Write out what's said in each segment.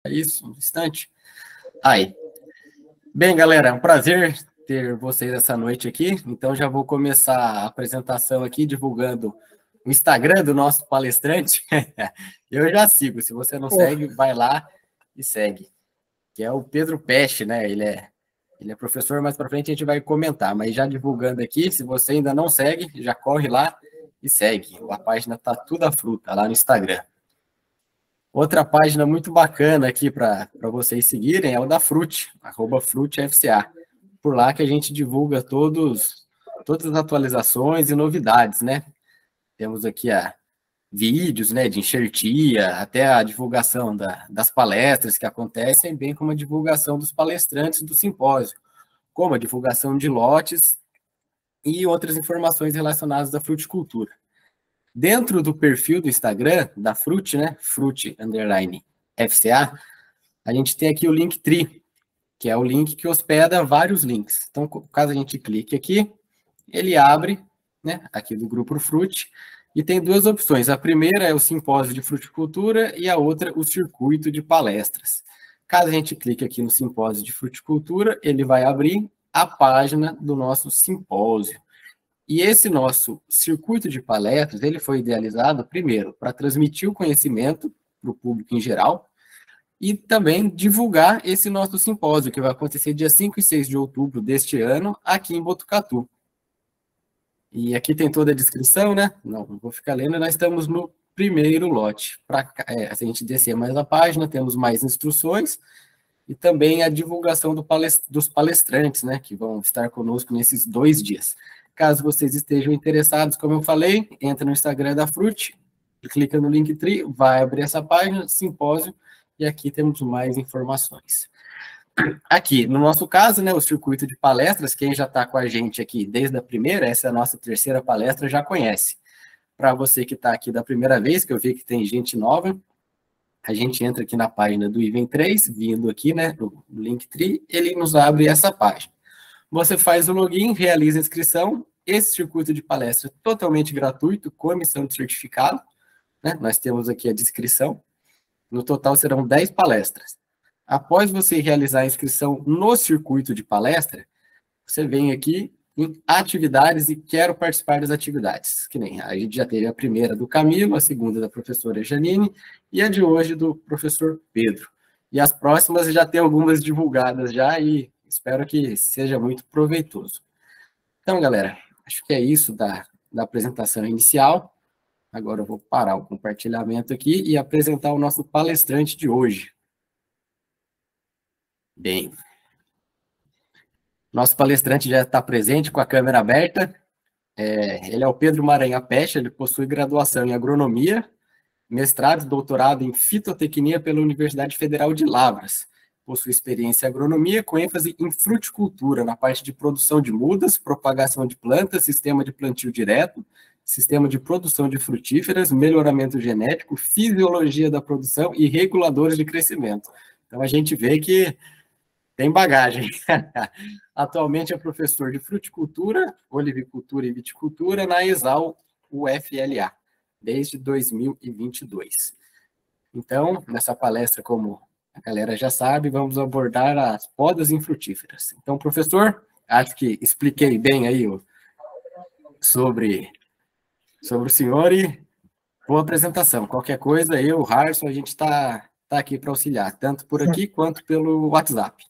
Isso, um instante. Aí. Bem, galera, é um prazer ter vocês essa noite aqui. Então, já vou começar a apresentação aqui, divulgando o Instagram do nosso palestrante. Eu já sigo, se você não segue, vai lá e segue. Que é o Pedro Peste, né? Ele é professor, mais para frente a gente vai comentar. Mas já divulgando aqui, se você ainda não segue, já corre lá e segue. A página tá tudo à fruta lá no Instagram. Outra página muito bacana aqui para vocês seguirem é o da Frute, @FruteFCA. Por lá que a gente divulga todas as atualizações e novidades, né? Temos aqui vídeos, né, de enxertia, até a divulgação das palestras que acontecem, bem como a divulgação dos palestrantes do simpósio, como a divulgação de lotes e outras informações relacionadas à fruticultura. Dentro do perfil do Instagram da Frute, né, Frute_FCA, a gente tem aqui o Linktree, que é o link que hospeda vários links. Então, caso a gente clique aqui, ele abre, né, aqui do Grupo Frute, e tem duas opções. A primeira é o simpósio de fruticultura e a outra o circuito de palestras. Caso a gente clique aqui no simpósio de fruticultura, ele vai abrir a página do nosso simpósio. E esse nosso circuito de palestras, ele foi idealizado, primeiro, para transmitir o conhecimento para o público em geral e também divulgar esse nosso simpósio, que vai acontecer dia 5 e 6 de outubro deste ano, aqui em Botucatu. E aqui tem toda a descrição, né? Não vou ficar lendo, nós estamos no primeiro lote. Se a gente descer mais a página, temos mais instruções e também a divulgação dos palestrantes, né? Que vão estar conosco nesses 2 dias. Caso vocês estejam interessados, como eu falei, entra no Instagram da Frute, clica no Linktree, vai abrir essa página, simpósio, e aqui temos mais informações. Aqui, no nosso caso, né, o circuito de palestras, quem já está com a gente aqui desde a primeira, essa é a nossa terceira palestra, já conhece. Para você que está aqui da primeira vez, que eu vi que tem gente nova, a gente entra aqui na página do Iven 3, vindo aqui, né, no Linktree, ele nos abre essa página. Você faz o login, realiza a inscrição. Esse circuito de palestra é totalmente gratuito, com emissão de certificado, né? Nós temos aqui a descrição. No total serão 10 palestras. Após você realizar a inscrição no circuito de palestra, você vem aqui em atividades e quero participar das atividades. Que nem a gente já teve a primeira do Camilo, a segunda da professora Janine e a de hoje do professor Pedro. E as próximas já tem algumas divulgadas já e espero que seja muito proveitoso. Então, galera, acho que é isso da apresentação inicial. Agora eu vou parar o compartilhamento aqui e apresentar o nosso palestrante de hoje. Bem, nosso palestrante já está presente com a câmera aberta. Ele é o Pedro Maranhão Peste, ele possui graduação em agronomia, mestrado e doutorado em fitotecnia pela Universidade Federal de Lavras. Possui experiência em agronomia com ênfase em fruticultura, na parte de produção de mudas, propagação de plantas, sistema de plantio direto, sistema de produção de frutíferas, melhoramento genético, fisiologia da produção e reguladores de crescimento. Então, a gente vê que tem bagagem. Atualmente é professor de fruticultura, olivicultura e viticultura na ESAL UFLA, desde 2022. Então, nessa palestra, como a galera já sabe, vamos abordar as podas infrutíferas. Então, professor, acho que expliquei bem aí sobre o senhor e boa apresentação. Qualquer coisa, eu, o Harrison, a gente está aqui para auxiliar, tanto por aqui quanto pelo WhatsApp.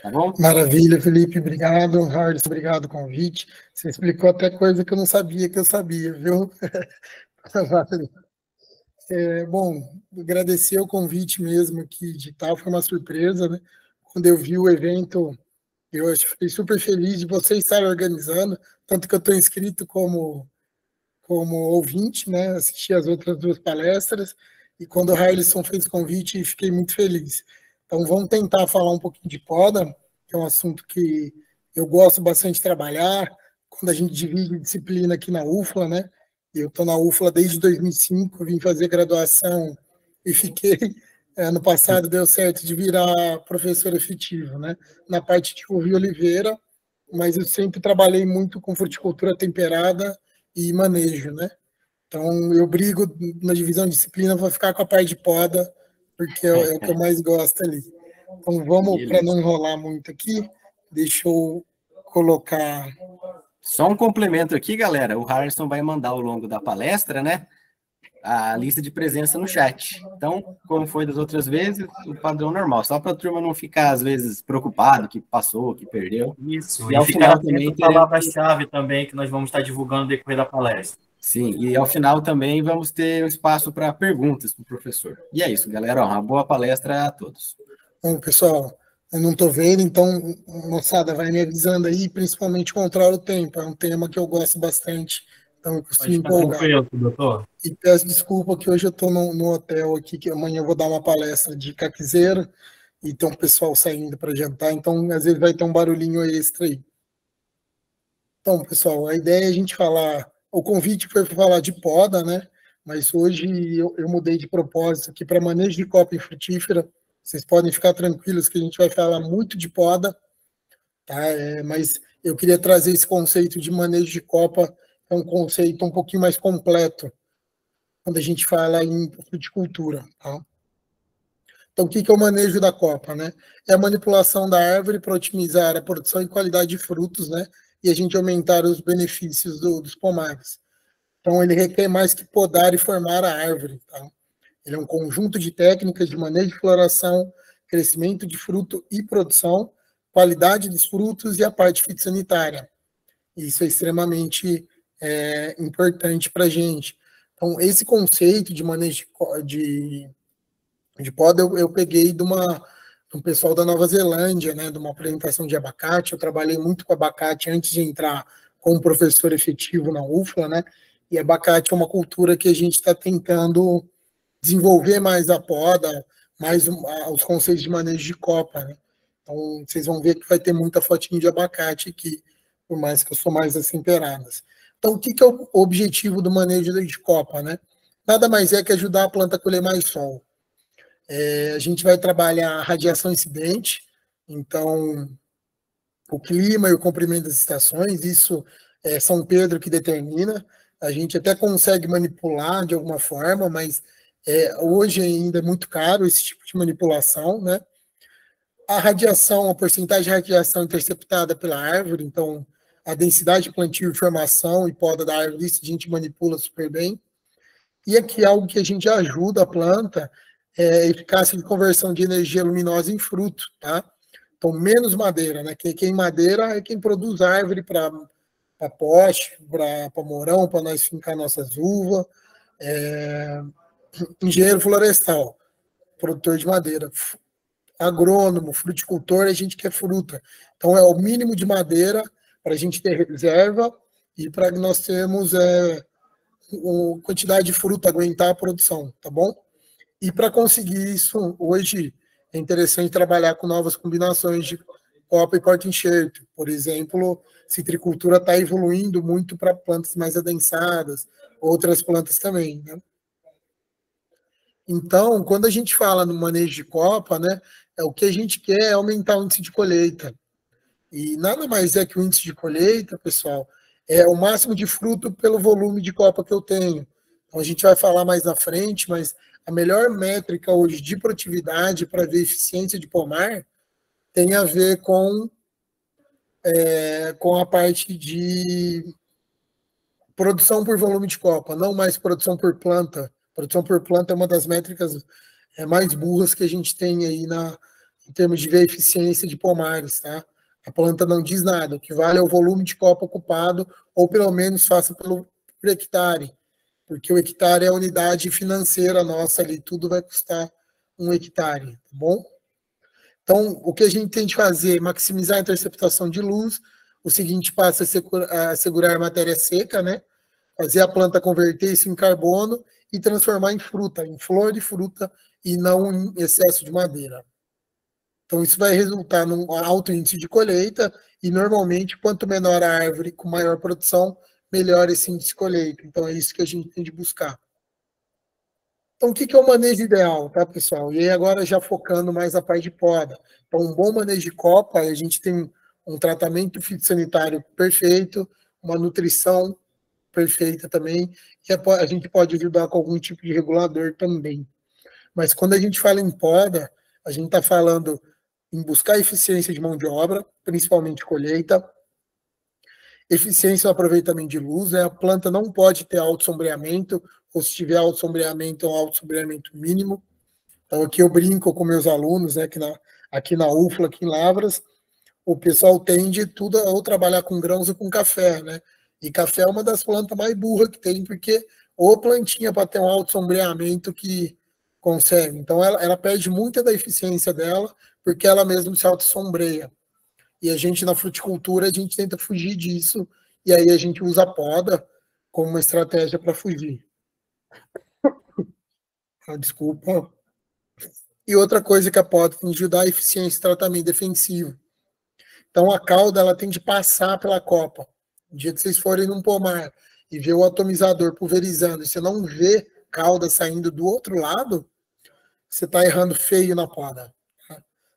Tá bom? Maravilha, Felipe, obrigado. Harrison, obrigado pelo convite. Você explicou até coisa que eu não sabia que eu sabia, viu? Bom, agradecer o convite mesmo aqui de tal, foi uma surpresa, né? Quando eu vi o evento, eu fiquei super feliz de você estar organizando, tanto que eu estou inscrito como ouvinte, né? Assisti as outras 2 palestras, e quando o Harrison fez o convite, fiquei muito feliz. Então, vamos tentar falar um pouquinho de poda, que é um assunto que eu gosto bastante de trabalhar, quando a gente divide disciplina aqui na UFLA, né? Eu estou na UFLA desde 2005, vim fazer graduação e fiquei, ano passado deu certo de virar professor efetivo, né? Na parte de uva e oliveira, mas eu sempre trabalhei muito com fruticultura temperada e manejo, né? Então, eu brigo na divisão de disciplina, vou ficar com a parte de poda, porque é o que eu mais gosto ali. Então, vamos, para não enrolar muito aqui, deixa eu colocar... Só um complemento aqui, galera. O Harrison vai mandar ao longo da palestra, né, a lista de presença no chat. Então, como foi das outras vezes, o padrão normal. Só para a turma não ficar, às vezes, preocupado que passou, que perdeu. Isso, e ao final também a palavra-chave também que nós vamos estar divulgando no decorrer da palestra. Sim, e ao final também vamos ter um espaço para perguntas para o professor. E é isso, galera. Uma boa palestra a todos. Bom, pessoal, eu não estou vendo, então, moçada, vai me avisando aí, principalmente controla o tempo. É um tema que eu gosto bastante, então eu costumo empolgar. Doutor. E peço desculpa que hoje eu estou no hotel aqui, que amanhã eu vou dar uma palestra de caquizeira, e tem um pessoal saindo para jantar, então às vezes vai ter um barulhinho extra aí. Então, pessoal, a ideia é a gente falar, o convite foi para falar de poda, né? Mas hoje eu mudei de propósito aqui para manejo de copa frutífera. Vocês podem ficar tranquilos que a gente vai falar muito de poda, tá? Mas eu queria trazer esse conceito de manejo de copa, é um conceito um pouquinho mais completo, quando a gente fala em fruticultura, tá? Então, o que é o manejo da copa, né? É a manipulação da árvore para otimizar a produção e qualidade de frutos, né? E a gente aumentar os benefícios dos pomares. Então, ele requer mais que podar e formar a árvore, tá? Ele é um conjunto de técnicas de manejo de floração, crescimento de fruto e produção, qualidade dos frutos e a parte fitossanitária. Isso é extremamente importante para a gente. Então, esse conceito de manejo de poda eu peguei de um pessoal da Nova Zelândia, né, de uma apresentação de abacate. Eu trabalhei muito com abacate antes de entrar como professor efetivo na UFLA, né? E abacate é uma cultura que a gente está tentando desenvolver mais a poda, mais os conceitos de manejo de copa, né? Então, vocês vão ver que vai ter muita fotinho de abacate aqui, por mais que eu sou mais assim temperadas. Então, o que é o objetivo do manejo de copa, né? Nada mais é que ajudar a planta a colher mais sol. A gente vai trabalhar radiação incidente, então o clima e o comprimento das estações, isso é São Pedro que determina. A gente até consegue manipular de alguma forma, mas hoje ainda é muito caro esse tipo de manipulação, né? A radiação, a porcentagem de radiação interceptada pela árvore, então a densidade de plantio, formação e poda da árvore, isso a gente manipula super bem. E aqui algo que a gente ajuda a planta é a eficácia de conversão de energia luminosa em fruto, tá? Então, menos madeira, né? Quem madeira é quem produz árvore para poste, para morão, para nós fincar nossas uvas. Engenheiro florestal, produtor de madeira. Agrônomo, fruticultor, a gente quer fruta. Então, é o mínimo de madeira para a gente ter reserva e para nós termos quantidade de fruta, aguentar a produção, tá bom? E para conseguir isso, hoje é interessante trabalhar com novas combinações de copa e porta-enxerto. Por exemplo, citricultura está evoluindo muito para plantas mais adensadas, outras plantas também, né? Então, quando a gente fala no manejo de copa, né, o que a gente quer é aumentar o índice de colheita. E nada mais é que o índice de colheita, pessoal, é o máximo de fruto pelo volume de copa que eu tenho. Então, a gente vai falar mais na frente, mas a melhor métrica hoje de produtividade para ver eficiência de pomar tem a ver com a parte de produção por volume de copa, não mais produção por planta. Produção por planta é uma das métricas mais burras que a gente tem aí em termos de ver eficiência de pomares, tá? A planta não diz nada, o que vale é o volume de copa ocupado, ou pelo menos faça por hectare, porque o hectare é a unidade financeira nossa ali, tudo vai custar 1 hectare, tá bom? Então, o que a gente tem de fazer é maximizar a interceptação de luz, o seguinte passo é assegurar a matéria seca, né? Fazer a planta converter isso em carbono e transformar em fruta, em flor de fruta e não em excesso de madeira. Então, isso vai resultar num alto índice de colheita e, normalmente, quanto menor a árvore com maior produção, melhor esse índice de colheita. Então, é isso que a gente tem de buscar. Então, o que é o manejo ideal, tá, pessoal? E aí, agora, já focando mais na parte de poda. Então, um bom manejo de copa, a gente tem um tratamento fitossanitário perfeito, uma nutrição perfeita também, e a gente pode ajudar com algum tipo de regulador também. Mas quando a gente fala em poda, a gente está falando em buscar eficiência de mão de obra, principalmente colheita, eficiência no aproveitamento de luz, né? A planta não pode ter alto sombreamento, ou se tiver alto sombreamento, é um alto sombreamento mínimo. Então, aqui eu brinco com meus alunos, né, aqui na UFLA, aqui em Lavras, o pessoal tende tudo a ou trabalhar com grãos ou com café, né? E café é uma das plantas mais burras que tem, porque ou plantinha para ter um alto sombreamento que consegue. Então, ela perde muita da eficiência dela, porque ela mesma se auto-sombreia. E a gente, na fruticultura, a gente tenta fugir disso, e aí a gente usa a poda como uma estratégia para fugir. Desculpa. E outra coisa que a poda tem de ajudar é a eficiência do tratamento defensivo. Então, a cauda ela tem de passar pela copa. No dia que vocês forem num pomar e ver o atomizador pulverizando, e você não vê cauda saindo do outro lado, você está errando feio na poda.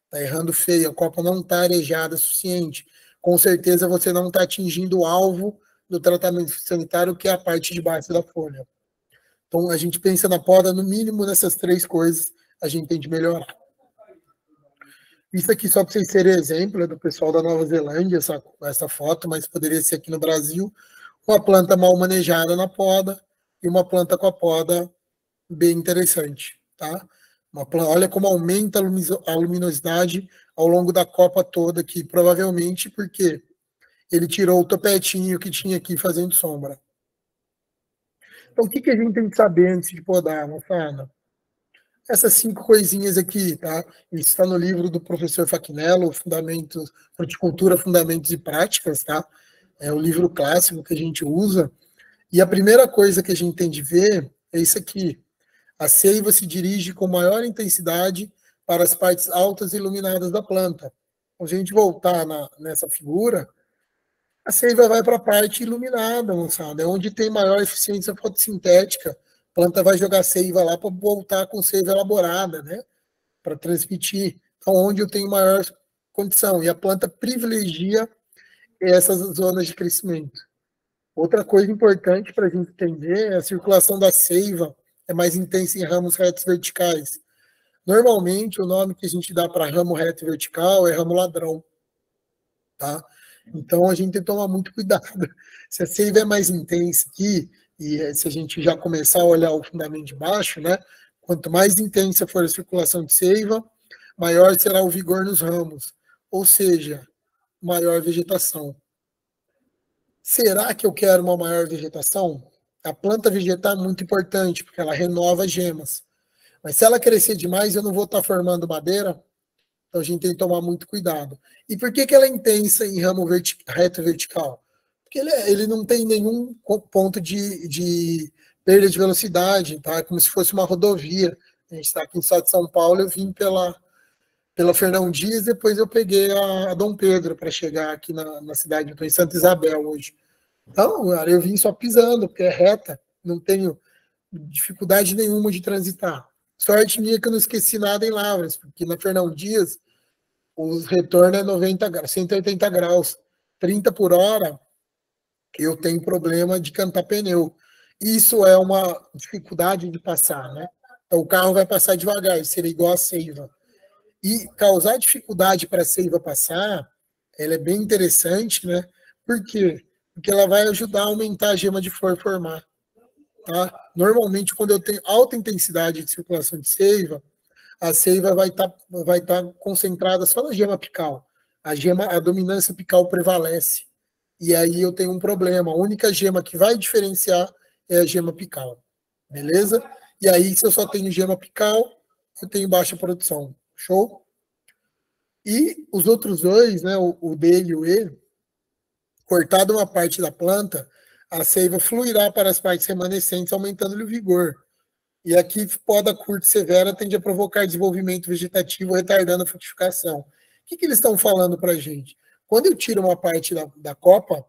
Está errando feio, a copa não está arejada o suficiente. Com certeza você não está atingindo o alvo do tratamento sanitário, que é a parte de baixo da folha. Então, a gente pensa na poda, no mínimo, nessas 3 coisas, a gente tem de melhorar. Isso aqui só para vocês terem exemplo, é do pessoal da Nova Zelândia, essa foto, mas poderia ser aqui no Brasil. Uma planta mal manejada na poda e uma planta com a poda bem interessante, tá? Olha como aumenta a luminosidade ao longo da copa toda aqui, provavelmente porque ele tirou o topetinho que tinha aqui fazendo sombra. Então, o que a gente tem que saber antes de podar, moçada? Essas 5 coisinhas aqui, tá? Isso está no livro do professor Fachinello, Fruticultura, Fundamentos e Práticas, tá? É o livro clássico que a gente usa. E a primeira coisa que a gente tem de ver é isso aqui. A seiva se dirige com maior intensidade para as partes altas e iluminadas da planta. Então, se a gente voltar nessa figura, a seiva vai para a parte iluminada, moçada. É onde tem maior eficiência fotossintética. A planta vai jogar seiva lá para voltar com seiva elaborada, né? Para transmitir. Então, onde eu tenho maior condição. E a planta privilegia essas zonas de crescimento. Outra coisa importante para a gente entender é a circulação da seiva é mais intensa em ramos retos verticais. Normalmente, o nome que a gente dá para ramo reto vertical é ramo ladrão, tá? Então, a gente tem que tomar muito cuidado. Se a seiva é mais intensa aqui, e se a gente já começar a olhar o fundamento de baixo, né? Quanto mais intensa for a circulação de seiva, maior será o vigor nos ramos, ou seja, maior vegetação. Será que eu quero uma maior vegetação? A planta vegetar é muito importante, porque ela renova gemas. Mas se ela crescer demais, eu não vou estar formando madeira. Então a gente tem que tomar muito cuidado. E por que ela é intensa em ramo reto vertical? Porque ele não tem nenhum ponto de perda de velocidade, tá? É como se fosse uma rodovia. A gente está aqui no estado de São Paulo, eu vim pela Fernão Dias, depois eu peguei a Dom Pedro para chegar aqui na cidade. Eu estou em Santa Isabel hoje. Então, eu vim só pisando, porque é reta, não tenho dificuldade nenhuma de transitar. Sorte minha que eu não esqueci nada em Lavras, porque na Fernão Dias o retorno é 180 graus, 30 por hora, eu tenho problema de cantar pneu. Isso é uma dificuldade de passar, né? Então o carro vai passar devagar, seria igual a seiva. E causar dificuldade para a seiva passar, ela é bem interessante, né? Por quê? Porque ela vai ajudar a aumentar a gema de flor formar. Tá? Normalmente, quando eu tenho alta intensidade de circulação de seiva, a seiva vai tá concentrada só na gema apical. A dominância apical prevalece. E aí eu tenho um problema. A única gema que vai diferenciar é a gema apical. Beleza? E aí, se eu só tenho gema apical, eu tenho baixa produção. Show? E os outros dois, né, o D e o E, cortada uma parte da planta, a seiva fluirá para as partes remanescentes, aumentando-lhe o vigor. E aqui, poda curta e severa tende a provocar desenvolvimento vegetativo, retardando a frutificação. O que eles estão falando para a gente? Quando eu tiro uma parte da copa,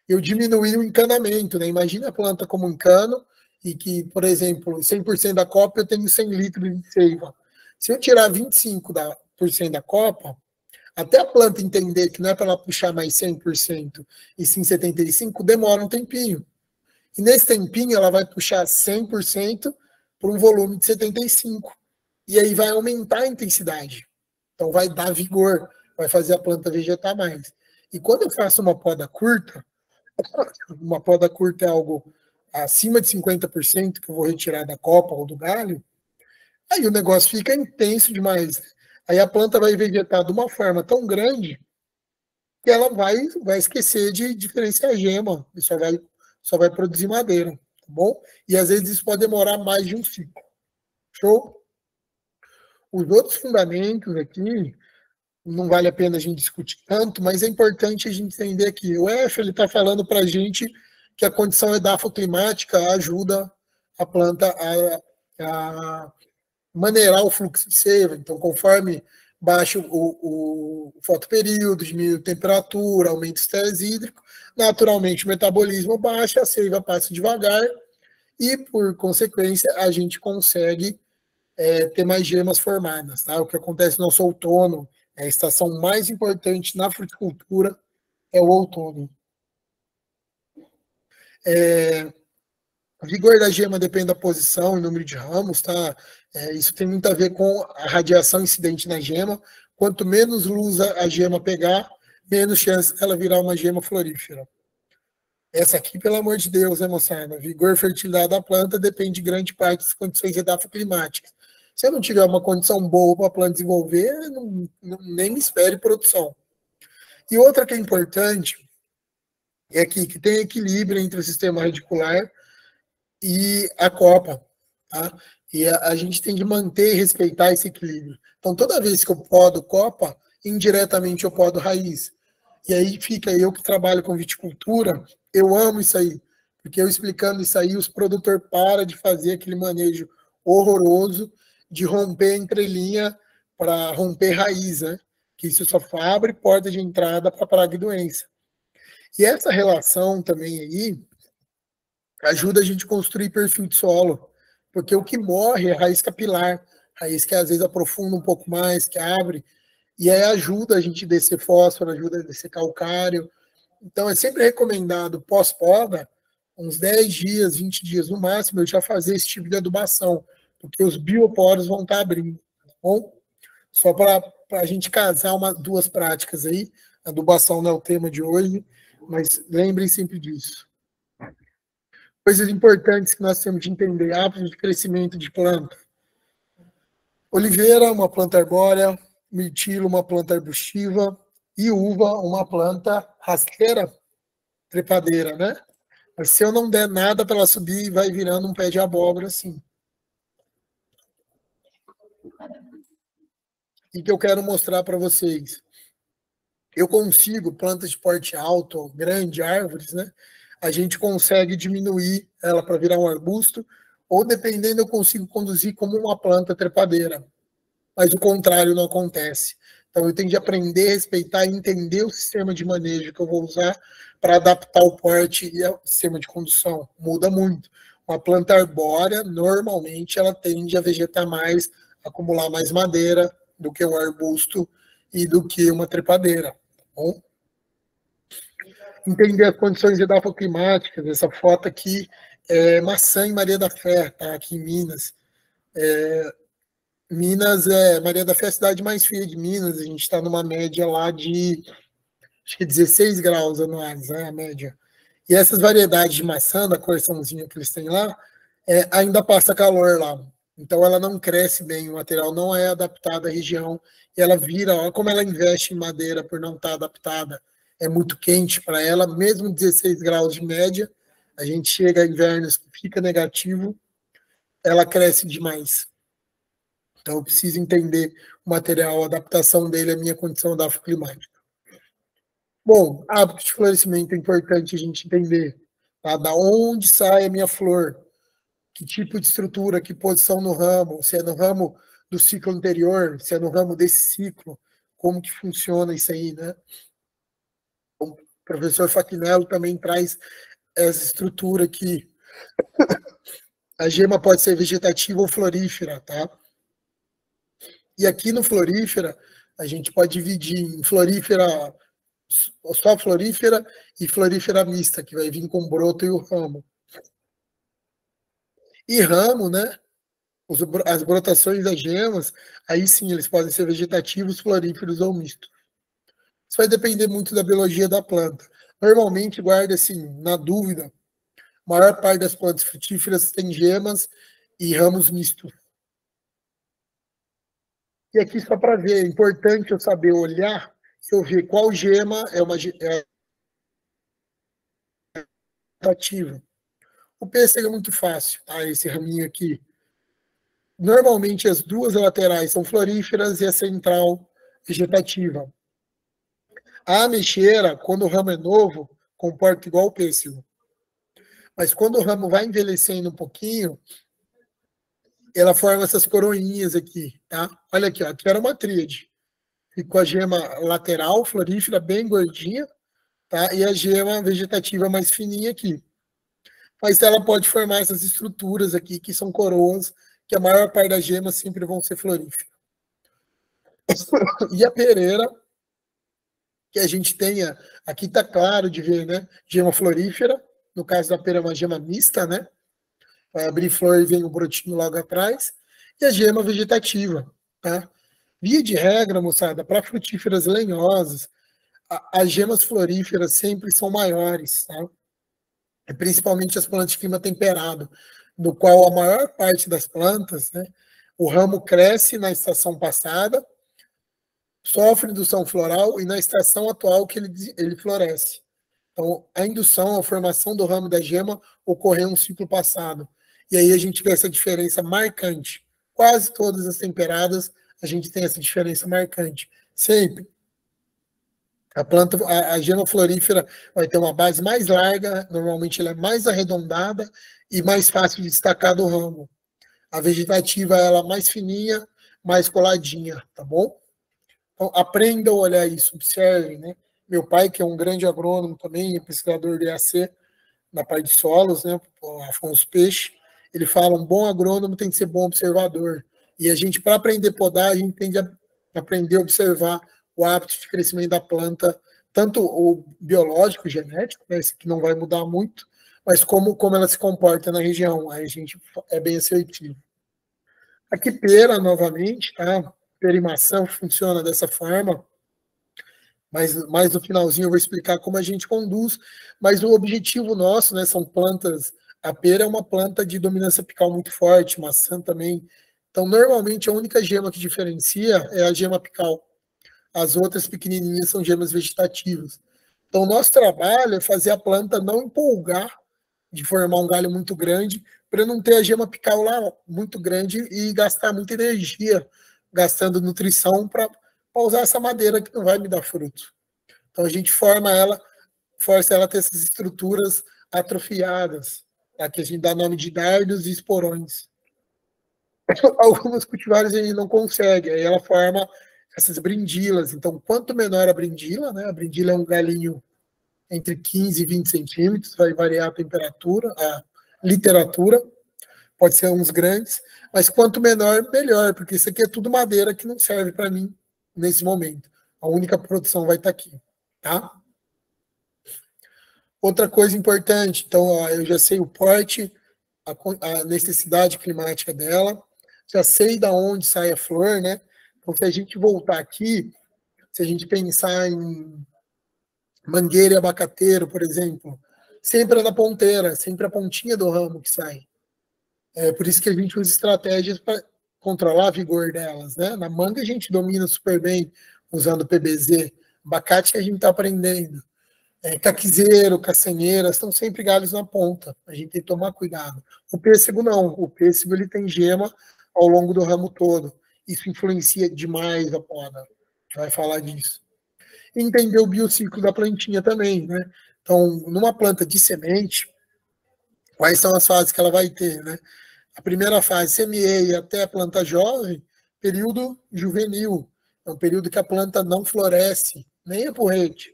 eu diminui o encanamento, né? Imagina a planta como um cano, e que, por exemplo, 100% da copa eu tenho 100 litros de seiva. Se eu tirar 25% da copa, até a planta entender que não é para ela puxar mais 100% e sim 75%, demora um tempinho. E nesse tempinho ela vai puxar 100% por um volume de 75%. e aí vai aumentar a intensidade. Então vai dar vigor, vai fazer a planta vegetar mais. E quando eu faço uma poda curta é algo acima de 50% que eu vou retirar da copa ou do galho, aí o negócio fica intenso demais. Aí a planta vai vegetar de uma forma tão grande que ela vai esquecer de diferenciar a gema e só vai produzir madeira, tá bom? E às vezes isso pode demorar mais de um ciclo. Show? Os outros fundamentos aqui, não vale a pena a gente discutir tanto, mas é importante a gente entender aqui. O F ele está falando para a gente que a condição edafoclimática ajuda a planta a maneirar o fluxo de seiva. Então, conforme baixa o fotoperíodo, diminui a temperatura, aumenta o estresse hídrico, naturalmente o metabolismo baixa, a seiva passa devagar e, por consequência, a gente consegue ter mais gemas formadas. Tá? O que acontece no nosso outono, a estação mais importante na fruticultura é o outono. O vigor da gema depende da posição e número de ramos, tá? Isso tem muito a ver com a radiação incidente na gema. Quanto menos luz a gema pegar, menos chance ela virar uma gema florífera. Essa aqui, pelo amor de Deus, né, moçada? Vigor e fertilidade da planta depende de grande parte das condições edafoclimáticas. Se eu não tiver uma condição boa para a planta desenvolver, nem me espere produção. E outra que é importante é que tem equilíbrio entre o sistema radicular e a copa, tá? E a gente tem que manter e respeitar esse equilíbrio. Então, toda vez que eu podo copa, indiretamente eu podo raiz. E aí fica eu que trabalho com viticultura, eu amo isso aí, porque eu explicando isso aí, os produtores param de fazer aquele manejo horroroso de romper entrelinha para romper raiz, né? Que isso só abre porta de entrada para praga e doença. E essa relação também aí ajuda a gente a construir perfil de solo, porque o que morre é raiz capilar, raiz que às vezes aprofunda um pouco mais, que abre, e aí ajuda a gente a descer fósforo, ajuda a descer calcário. Então é sempre recomendado, pós-poda, uns 10 dias, 20 dias no máximo, eu já fazer esse tipo de adubação, porque os bioporos vão estar abrindo, tá bom? Só para a gente casar duas práticas aí, adubação não é o tema de hoje, mas lembrem sempre disso. Coisas importantes que nós temos de entender: hábitos de crescimento de planta. Oliveira, uma planta arbórea, mirtilo, uma planta arbustiva, e uva, uma planta rasteira, trepadeira, né? Mas se eu não der nada para ela subir, vai virando um pé de abóbora assim. E que eu quero mostrar para vocês. Eu consigo, plantas de porte alto, grande, árvores, né? A gente consegue diminuir ela para virar um arbusto, ou dependendo, eu consigo conduzir como uma planta trepadeira. Mas o contrário não acontece. Então eu tenho de aprender, respeitar e entender o sistema de manejo que eu vou usar para adaptar o porte e o sistema de condução. Muda muito. Uma planta arbórea, normalmente, ela tende a vegetar mais, acumular mais madeira do que um arbusto e do que uma trepadeira. Tá bom? Entender as condições edafoclimáticas. Essa foto aqui é maçã em Maria da Fé, tá? Aqui em Minas. Maria da Fé é a cidade mais fria de Minas. A gente está numa média lá de, acho que 16 graus anuais, né, a média. E essas variedades de maçã, da corçãozinha que eles têm lá, ainda passa calor lá. Então ela não cresce bem, o material não é adaptado à região. E ela vira, olha como ela investe em madeira por não estar adaptada. É muito quente para ela, mesmo 16 graus de média, a gente chega a invernos que fica negativo, ela cresce demais. Então eu preciso entender o material, a adaptação dele à minha condição edafoclimática. Bom, hábito de florescimento é importante a gente entender. Tá? Da onde sai a minha flor? Que tipo de estrutura, que posição no ramo? Se é no ramo do ciclo anterior, se é no ramo desse ciclo, como que funciona isso aí, né? O professor Faquinello também traz essa estrutura aqui. A gema pode ser vegetativa ou florífera, tá? E aqui no florífera, a gente pode dividir em florífera, só florífera e florífera mista, que vai vir com o broto e o ramo. E ramo, né? as brotações das gemas, aí sim eles podem ser vegetativos, floríferos ou mistos. Isso vai depender muito da biologia da planta. Normalmente, guarda assim, na dúvida, a maior parte das plantas frutíferas tem gemas e ramos mistos. E aqui, só para ver, é importante eu saber olhar, eu ver qual gema é uma vegetativa. O pêssego é muito fácil, tá? Esse raminho aqui. Normalmente, as duas laterais são floríferas e a central vegetativa. A ameixeira, quando o ramo é novo, comporta igual o pêssego. Mas quando o ramo vai envelhecendo um pouquinho, ela forma essas coroinhas aqui, tá? Olha aqui, ó, aqui era uma tríade. E com a gema lateral, florífera, bem gordinha, tá? E a gema vegetativa mais fininha aqui. Mas ela pode formar essas estruturas aqui, que são coroas, que a maior parte das gemas sempre vão ser floríferas. E a pereira, que a gente tenha, aqui está claro de ver, né? Gema florífera, no caso da pera é uma gema mista, né? Vai abrir flor e vem o brotinho logo atrás. E a gema vegetativa, tá? Via de regra, moçada, para frutíferas lenhosas, as gemas floríferas sempre são maiores, tá? Principalmente as plantas de clima temperado, no qual a maior parte das plantas, né? O ramo cresce na estação passada, sofre indução floral e na estação atual que ele floresce. Então, a indução, a formação do ramo da gema ocorreu no ciclo passado. E aí a gente vê essa diferença marcante. Quase todas as temperadas a gente tem essa diferença marcante. Sempre. A planta, a gema florífera vai ter uma base mais larga, normalmente ela é mais arredondada e mais fácil de destacar do ramo. A vegetativa ela é mais fininha, mais coladinha, tá bom? Então, aprenda a olhar isso, observe, né? Meu pai, que é um grande agrônomo também, pesquisador do IAC, na parte de solos, né? O Afonso Peixe, ele fala, um bom agrônomo tem que ser bom observador. E a gente, para aprender a podar, a gente tem que aprender a observar o hábito de crescimento da planta, tanto o biológico, o genético, né? Esse que não vai mudar muito, mas como ela se comporta na região. Aí a gente é bem assertivo. Aqui, pera, novamente, tá? Perimação funciona dessa forma, mas mais no finalzinho eu vou explicar como a gente conduz, mas o objetivo nosso, né, são plantas, a pera é uma planta de dominância apical muito forte, maçã também, então normalmente a única gema que diferencia é a gema apical, as outras pequenininhas são gemas vegetativas. Então o nosso trabalho é fazer a planta não empolgar de formar um galho muito grande, para não ter a gema apical lá muito grande e gastar muita energia, gastando nutrição para usar essa madeira que não vai me dar fruto. Então a gente forma ela, força ela a ter essas estruturas atrofiadas, tá? Que a gente dá nome de dardos e esporões. Algumas cultivares a gente não consegue, aí ela forma essas brindilas. Então, quanto menor a brindila, né? A brindila é um galinho entre 15 e 20 centímetros, vai variar a temperatura, a literatura, pode ser uns grandes, mas quanto menor, melhor, porque isso aqui é tudo madeira que não serve para mim nesse momento. A única produção vai estar aqui, tá? Outra coisa importante, então, ó, eu já sei o porte, a necessidade climática dela, já sei da onde sai a flor, né? Então, se a gente voltar aqui, se a gente pensar em mangueira e abacateiro, por exemplo, sempre é na ponteira, sempre a pontinha do ramo que sai. É por isso que a gente usa estratégias para controlar a vigor delas, né? Na manga a gente domina super bem usando PBZ, abacate que a gente está aprendendo. Caquizeiro, castanheira, estão sempre galhos na ponta. A gente tem que tomar cuidado. O pêssego não. O pêssego ele tem gema ao longo do ramo todo. Isso influencia demais a poda. A gente vai falar disso. E entender o biociclo da plantinha também, né? Então, numa planta de semente, quais são as fases que ela vai ter, né? A primeira fase, semeei até a planta jovem, período juvenil. É um período que a planta não floresce, nem é porrete.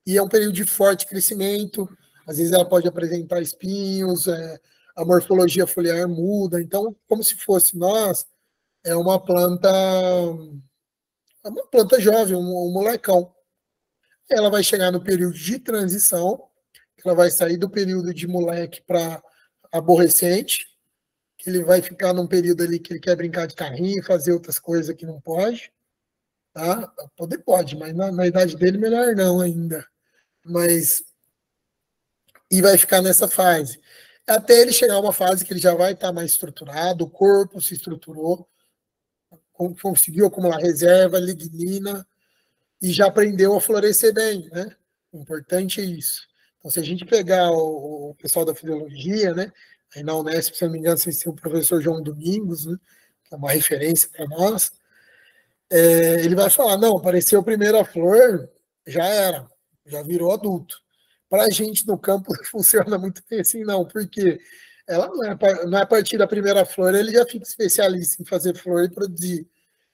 E é um período de forte crescimento, às vezes ela pode apresentar espinhos, a morfologia foliar muda, então, como se fosse nós, é uma planta jovem, um molecão. Ela vai chegar no período de transição, ela vai sair do período de moleque para aborrecente, que ele vai ficar num período ali que ele quer brincar de carrinho, fazer outras coisas que não pode, tá? Poder pode, mas na idade dele melhor não ainda. Mas e vai ficar nessa fase. Até ele chegar a uma fase que ele já vai estar mais estruturado, o corpo se estruturou, conseguiu acumular reserva, lignina, e já aprendeu a florescer bem, né? O importante é isso. Então, se a gente pegar o pessoal da fisiologia, né? Aí na Unesp, se não me engano, vocês têm o professor João Domingos, né? Que é uma referência para nós. Ele vai falar, não, apareceu primeiro a flor, já era, já virou adulto. Para a gente no campo não funciona muito bem assim, não, porque ela não é a partir da primeira flor, ele já fica especialista em fazer flor e produzir.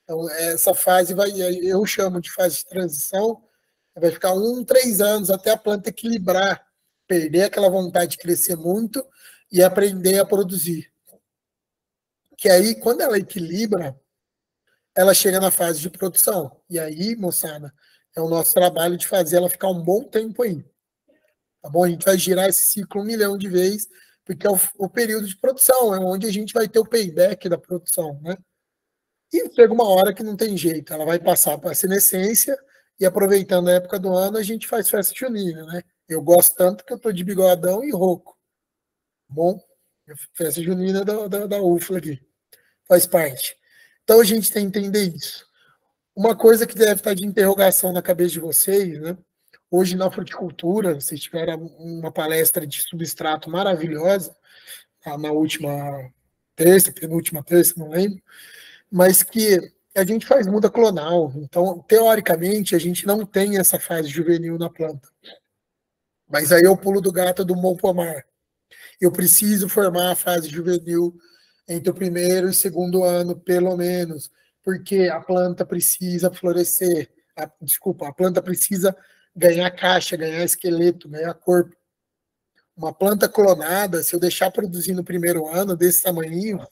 Então, essa fase eu chamo de fase de transição, vai ficar 3 anos até a planta equilibrar, perder aquela vontade de crescer muito e aprender a produzir. Que aí, quando ela equilibra, ela chega na fase de produção. E aí, moçada, é o nosso trabalho de fazer ela ficar um bom tempo aí. Tá bom? A gente vai girar esse ciclo 1 milhão de vezes, porque é o período de produção, é onde a gente vai ter o payback da produção, né? E chega uma hora que não tem jeito, ela vai passar para a senescência e aproveitando a época do ano, a gente faz festa junina, né? Eu gosto tanto que eu tô de bigodão e rouco. Bom, festa junina da UFLA aqui. Faz parte. Então a gente tem que entender isso. Uma coisa que deve estar de interrogação na cabeça de vocês, né? Hoje na fruticultura, vocês tiveram uma palestra de substrato maravilhosa, na última terça, penúltima terça, não lembro, mas que a gente faz muda clonal. Então, teoricamente, a gente não tem essa fase juvenil na planta. Mas aí eu pulo do gato do bom pomar. Eu preciso formar a fase juvenil entre o primeiro e segundo ano, pelo menos, porque a planta precisa florescer. A planta precisa ganhar caixa, ganhar esqueleto, ganhar corpo. Uma planta clonada, se eu deixar produzir no primeiro ano, desse tamanhinho,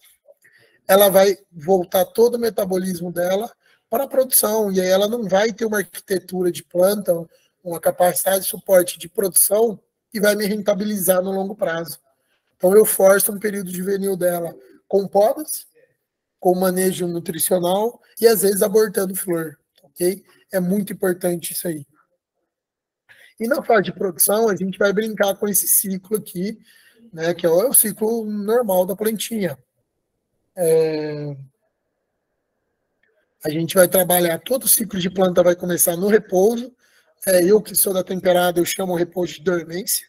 ela vai voltar todo o metabolismo dela para a produção, e aí ela não vai ter uma arquitetura de planta, uma capacidade de suporte de produção que vai me rentabilizar no longo prazo. Então eu forço um período juvenil dela com podas, com manejo nutricional e às vezes abortando flor, ok? É muito importante isso aí. E na fase de produção, a gente vai brincar com esse ciclo aqui, né, que é o ciclo normal da plantinha. A gente vai trabalhar, todo o ciclo de planta vai começar no repouso. Eu que sou da temperada, eu chamo o repouso de dormência.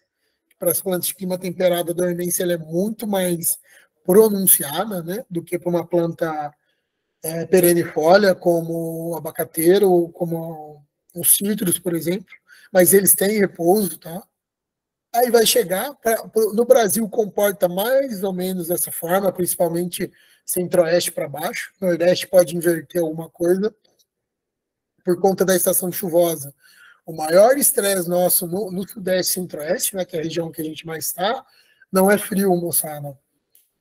Para as plantas de clima temperado, a dormência ela é muito mais pronunciada, né, do que para uma planta perenifolha, como o abacateiro, como os citros, por exemplo. Mas eles têm repouso, tá? Aí vai chegar, no Brasil comporta mais ou menos dessa forma, principalmente centro-oeste para baixo. Nordeste pode inverter alguma coisa por conta da estação chuvosa. O maior estresse nosso no sudeste e centro-oeste, né, que é a região que a gente mais está, não é frio, moçada.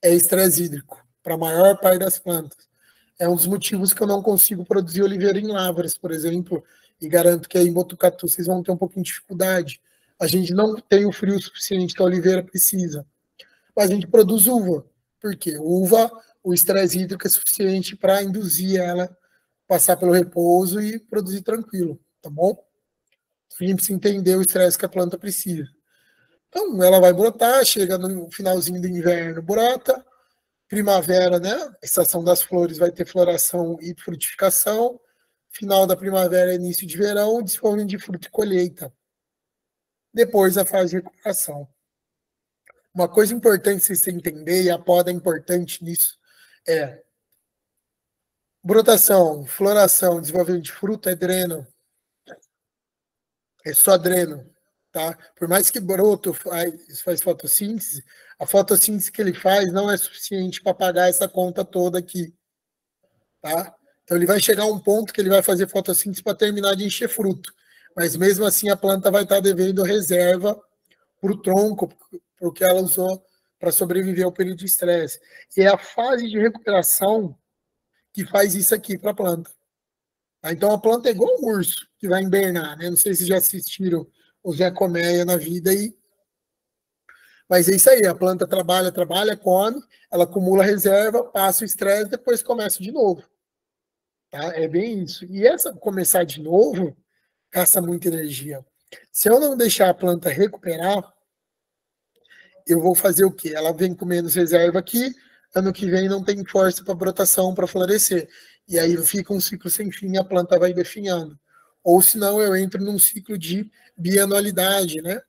É estresse hídrico, para a maior parte das plantas. É um dos motivos que eu não consigo produzir oliveira em lavras, por exemplo, e garanto que aí em Botucatu vocês vão ter um pouquinho de dificuldade. A gente não tem o frio suficiente que a oliveira precisa. Mas a gente produz uva. Por quê? Uva, o estresse hídrico é suficiente para induzir ela a passar pelo repouso e produzir tranquilo, tá bom? A gente precisa entender o estresse que a planta precisa. Então, ela vai brotar, chega no finalzinho do inverno, brota. Primavera, né? A estação das flores vai ter floração e frutificação. Final da primavera, início de verão, desenvolvimento de fruto e colheita. Depois a fase de recuperação. Uma coisa importante vocês têm que entender, e a poda é importante nisso, é brotação, floração, desenvolvimento de fruto é dreno. É só dreno, tá? Por mais que broto faz fotossíntese, a fotossíntese que ele faz não é suficiente para pagar essa conta toda aqui, tá? Então ele vai chegar a um ponto que ele vai fazer fotossíntese para terminar de encher fruto, mas mesmo assim a planta vai estar devendo reserva para o tronco, para o que ela usou para sobreviver ao período de estresse. E é a fase de recuperação que faz isso aqui para a planta. Então a planta é igual um urso que vai invernar, né? Não sei se já assistiram o Zé Colmeia na vida aí, Mas é isso aí, a planta trabalha, come, ela acumula reserva, passa o estresse, depois começa de novo. Tá? É bem isso. E essa começar de novo gasta muita energia. Se eu não deixar a planta recuperar, eu vou fazer o quê? Ela vem com menos reserva aqui, ano que vem não tem força para brotação, para florescer. E aí fica um ciclo sem fim, a planta vai definhando. Ou senão eu entro num ciclo de bianualidade, né?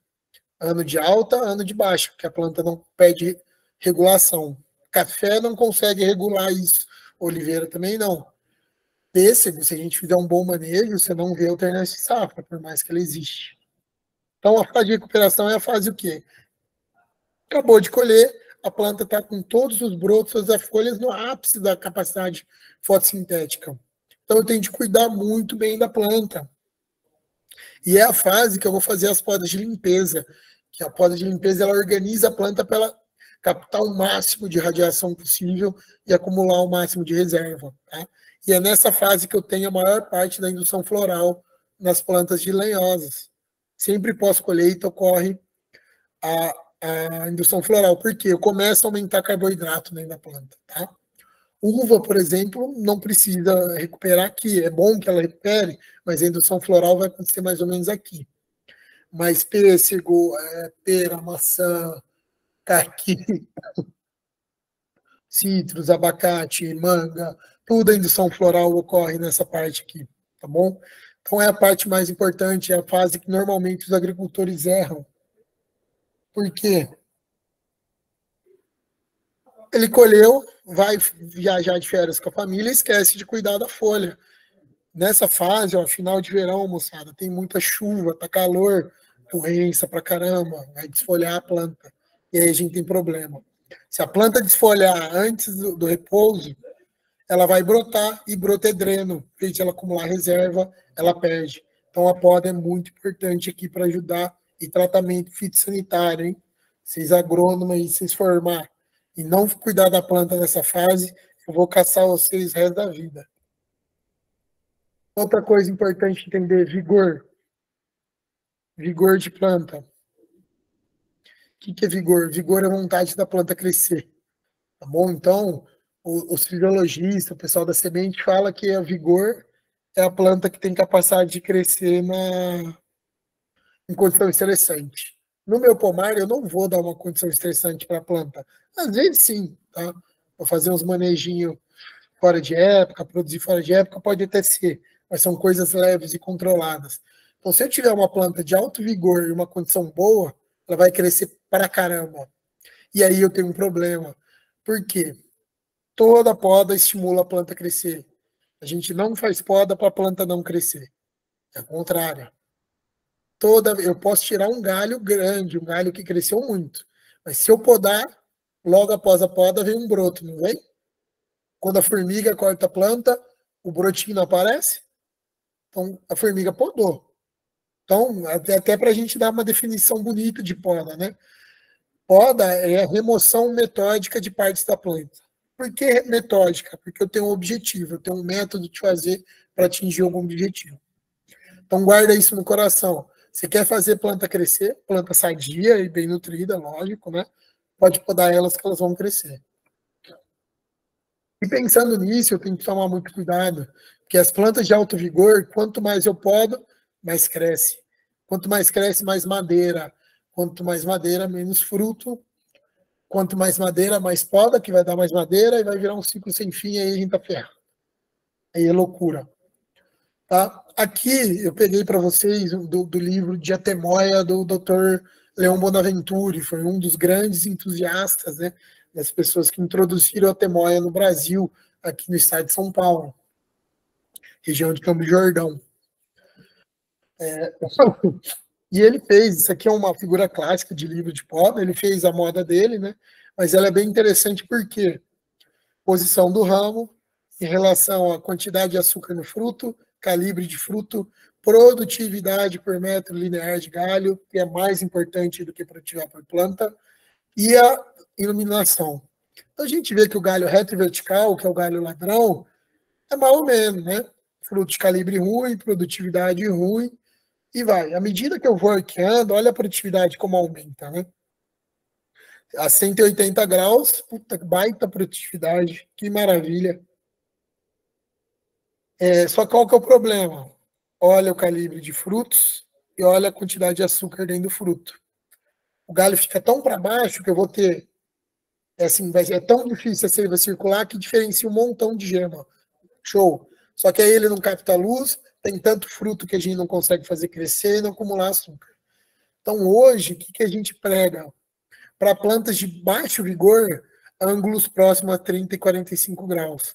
Ano de alta, ano de baixa, porque a planta não pede regulação. Café não consegue regular isso. Oliveira também não. Pêssego, se a gente fizer um bom manejo, você não vê alternância de safra, por mais que ela existe. Então, a fase de recuperação é a fase o quê? Acabou de colher, a planta está com todos os brotos, as folhas no ápice da capacidade fotossintética. Então, eu tenho de cuidar muito bem da planta. E é a fase que eu vou fazer as podas de limpeza, que a poda de limpeza ela organiza a planta para ela captar o máximo de radiação possível e acumular o máximo de reserva. Tá? E é nessa fase que eu tenho a maior parte da indução floral nas plantas de lenhosas. Sempre pós-colheita ocorre a indução floral, porque eu começo a aumentar carboidrato dentro da planta. Tá? Uva, por exemplo, não precisa recuperar aqui. É bom que ela recupere, mas a indução floral vai acontecer mais ou menos aqui. Mas pêssego, pera, maçã, caqui, citros, abacate, manga, tudo a indução floral ocorre nessa parte aqui, tá bom? Então é a parte mais importante, é a fase que normalmente os agricultores erram. Por quê? Ele colheu, vai viajar de férias com a família e esquece de cuidar da folha. Nessa fase, ó, final de verão, moçada, tem muita chuva, tá calor, doença pra caramba, vai desfolhar a planta. E aí a gente tem problema. Se a planta desfolhar antes do repouso, ela vai brotar e brota é dreno. Em vez de ela acumular reserva, ela perde. Então a poda é muito importante aqui para ajudar e tratamento fitossanitário, hein? Vocês agrônomos aí, vocês formar e não cuidar da planta nessa fase, eu vou caçar vocês o resto da vida. Outra coisa importante entender, vigor. Vigor de planta. O que é vigor? Vigor é a vontade da planta crescer. Tá bom? Então, os fisiologistas, o pessoal da semente fala que a vigor é a planta que tem capacidade de crescer em condição estressante. No meu pomar, eu não vou dar uma condição estressante para a planta. Às vezes, sim. Tá? Vou fazer uns manejinhos fora de época, produzir fora de época, pode até ser, mas são coisas leves e controladas. Então, se eu tiver uma planta de alto vigor e uma condição boa, ela vai crescer pra caramba. E aí eu tenho um problema. Por quê? Toda poda estimula a planta a crescer. A gente não faz poda para a planta não crescer. É o contrário. Eu posso tirar um galho grande, um galho que cresceu muito. Mas se eu podar, logo após a poda vem um broto, não vem? Quando a formiga corta a planta, o brotinho não aparece? Então, a formiga podou. Então, até para a gente dar uma definição bonita de poda, né? Poda é a remoção metódica de partes da planta. Por que metódica? Porque eu tenho um objetivo, eu tenho um método de fazer para atingir algum objetivo. Então, guarda isso no coração. Você quer fazer planta crescer, planta sadia e bem nutrida, lógico, né? Pode podar elas que elas vão crescer. E pensando nisso, eu tenho que tomar muito cuidado, porque as plantas de alto vigor, quanto mais eu podo, mais cresce. Quanto mais cresce, mais madeira. Quanto mais madeira, menos fruto. Quanto mais madeira, mais poda, que vai dar mais madeira, e vai virar um ciclo sem fim, e aí a gente tá ferrado. Aí é loucura. Tá? Aqui eu peguei para vocês do livro de Atemoia, do Dr. Leon Bonaventure, foi um dos grandes entusiastas, né, das pessoas que introduziram a Temoia no Brasil, aqui no estado de São Paulo, região de Campos do Jordão. E ele fez, isso aqui é uma figura clássica de livro de poda, ele fez a moda dele, né, mas ela é bem interessante porque posição do ramo em relação à quantidade de açúcar no fruto, calibre de fruto, produtividade por metro linear de galho, que é mais importante do que produtividade por planta, e a iluminação. Então, a gente vê que o galho reto e vertical, que é o galho ladrão, é mais ou menos, né? Fruto de calibre ruim, produtividade ruim, e vai. À medida que eu vou arqueando, olha a produtividade como aumenta, né? A 180 graus, puta, baita produtividade, que maravilha. Só qual que é o problema? Olha o calibre de frutos e olha a quantidade de açúcar dentro do fruto. O galho fica tão para baixo que eu vou ter, assim, é tão difícil a seiva circular que diferencia um montão de gema. Show. Só que aí ele não capta luz, tem tanto fruto que a gente não consegue fazer crescer e não acumular açúcar. Então hoje, o que a gente prega? Para plantas de baixo vigor, ângulos próximos a 30 e 45 graus.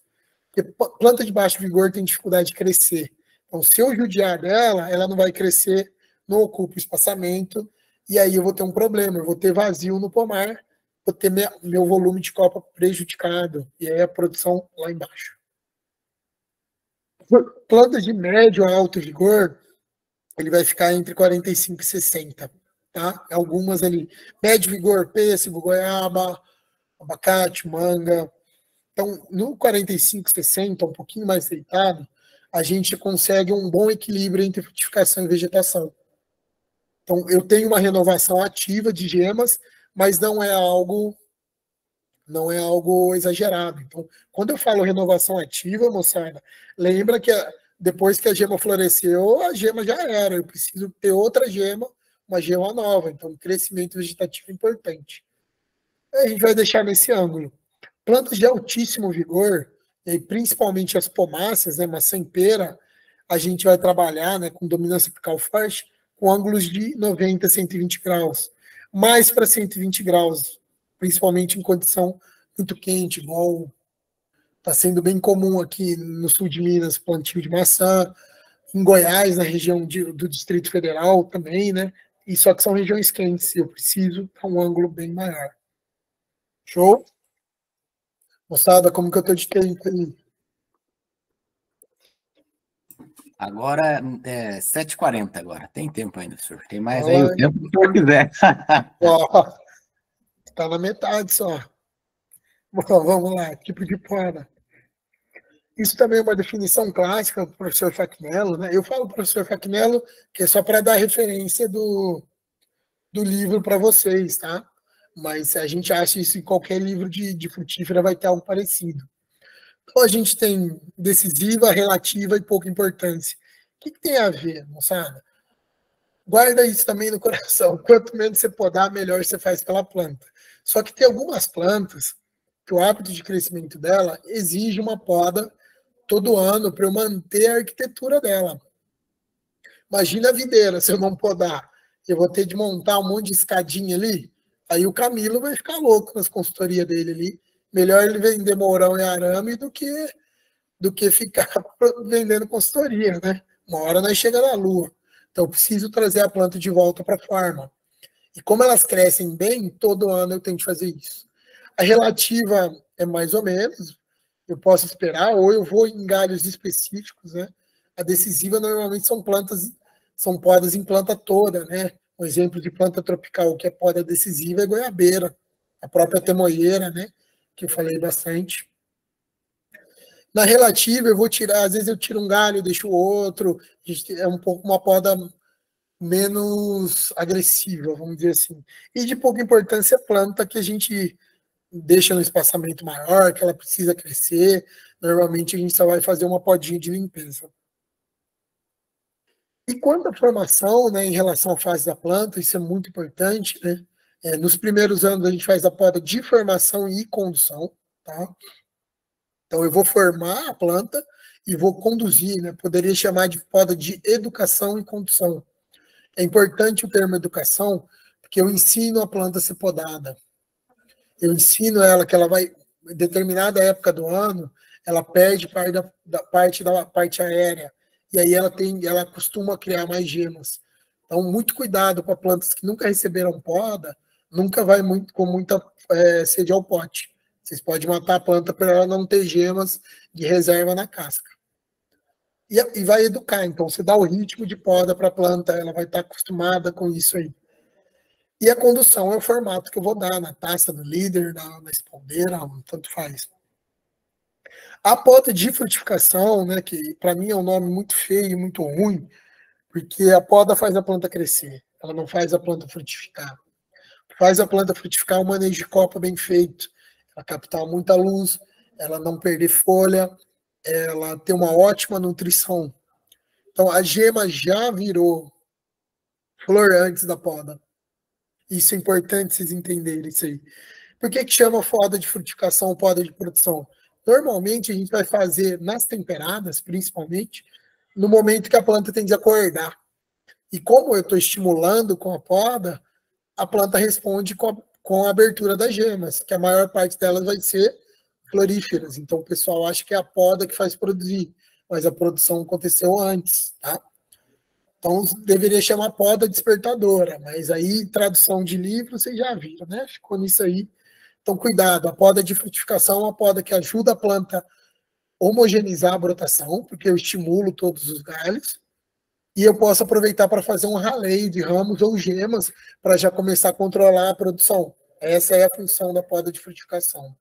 Porque planta de baixo vigor tem dificuldade de crescer. Então, se eu judiar dela, ela não vai crescer, não ocupa espaçamento, e aí eu vou ter um problema, eu vou ter vazio no pomar, vou ter meu volume de copa prejudicado, e aí a produção lá embaixo. Plantas de médio a alto vigor, ele vai ficar entre 45 e 60, tá? Algumas ali, médio vigor, pêssego, goiaba, abacate, manga. Então, no 45, 60, um pouquinho mais deitado, a gente consegue um bom equilíbrio entre frutificação e vegetação. Então, eu tenho uma renovação ativa de gemas, mas não é algo exagerado. Então, quando eu falo renovação ativa, moçada, lembra que depois que a gema floresceu, a gema já era. Eu preciso ter outra gema, uma gema nova. Então, crescimento vegetativo é importante. A gente vai deixar nesse ângulo. Plantas de altíssimo vigor, e principalmente as pomáceas, né, maçã e pera, a gente vai trabalhar, né, com dominância apical forte, com ângulos de 90 a 120 graus. Mais para 120 graus, principalmente em condição muito quente, igual está sendo bem comum aqui no sul de Minas, plantio de maçã, em Goiás, na região do Distrito Federal também, né? E só que são regiões quentes, eu preciso para um ângulo bem maior. Show? Moçada, como que eu tô de tempo aí? Agora é 7h40 agora. Tem tempo ainda, senhor. Tem mais aí o tempo que o senhor quiser. Ó, tá na metade só. Bom, vamos lá, tipo de poda. Isso também é uma definição clássica do professor Facnello, né? Eu falo professor Facnello, que é só para dar referência do livro para vocês, tá? Mas a gente acha isso em qualquer livro de frutífera vai ter algo parecido. Então a gente tem decisiva, relativa e pouca importância. O que tem a ver, moçada? Guarda isso também no coração. Quanto menos você podar, melhor você faz pela planta. Só que tem algumas plantas que o hábito de crescimento dela exige uma poda todo ano para eu manter a arquitetura dela. Imagina a videira, se eu não podar, eu vou ter de montar um monte de escadinha ali, aí o Camilo vai ficar louco nas consultorias dele ali. Melhor ele vender mourão e arame do que ficar vendendo consultoria, né? Uma hora nós chega na lua. Então eu preciso trazer a planta de volta para a forma. E como elas crescem bem, todo ano eu tenho que fazer isso. A relativa é mais ou menos, eu posso esperar, ou eu vou em galhos específicos, né? A decisiva normalmente são podas em planta toda, né? Um exemplo de planta tropical que é poda decisiva é goiabeira, a própria temoieira, né? Que eu falei bastante. Na relativa, eu vou tirar, às vezes eu tiro um galho, deixo o outro, é um pouco uma poda menos agressiva, vamos dizer assim. E de pouca importância a planta que a gente deixa no espaçamento maior, que ela precisa crescer. Normalmente a gente só vai fazer uma podinha de limpeza. E quanto à formação, né, em relação à fase da planta, isso é muito importante, né? Nos primeiros anos a gente faz a poda de formação e condução, tá? Então eu vou formar a planta e vou conduzir, né? Poderia chamar de poda de educação e condução. É importante o termo educação, porque eu ensino a planta a ser podada. Eu ensino ela que ela vai, em determinada época do ano, ela perde parte da parte aérea. E aí ela costuma criar mais gemas. Então, muito cuidado com as plantas que nunca receberam poda, nunca vai com muita sede ao pote. Vocês podem matar a planta para ela não ter gemas de reserva na casca. E vai educar, então você dá o ritmo de poda para a planta, ela vai estar acostumada com isso aí. E a condução é o formato que eu vou dar, na taça, no líder, na espaldeira, tanto faz. A poda de frutificação, né, que para mim é um nome muito feio, muito ruim, porque a poda faz a planta crescer, ela não faz a planta frutificar. faz a planta frutificar, um manejo de copa bem feito, ela captar muita luz, ela não perder folha, ela ter uma ótima nutrição. Então, a gema já virou flor antes da poda. Isso é importante vocês entenderem isso aí. Por que chama poda de frutificação ou poda de produção? Normalmente, a gente vai fazer nas temperadas, principalmente, no momento que a planta tende a acordar. E como eu estou estimulando com a poda, a planta responde com a abertura das gemas, que a maior parte delas vai ser floríferas. Então, o pessoal acha que é a poda que faz produzir, mas a produção aconteceu antes, tá? Então, deveria chamar poda despertadora, mas aí, tradução de livro, vocês já viram, né? Ficou nisso aí. Então, cuidado, a poda de frutificação é uma poda que ajuda a planta a homogeneizar a brotação, porque eu estimulo todos os galhos, e eu posso aproveitar para fazer um raleio de ramos ou gemas para já começar a controlar a produção. Essa é a função da poda de frutificação.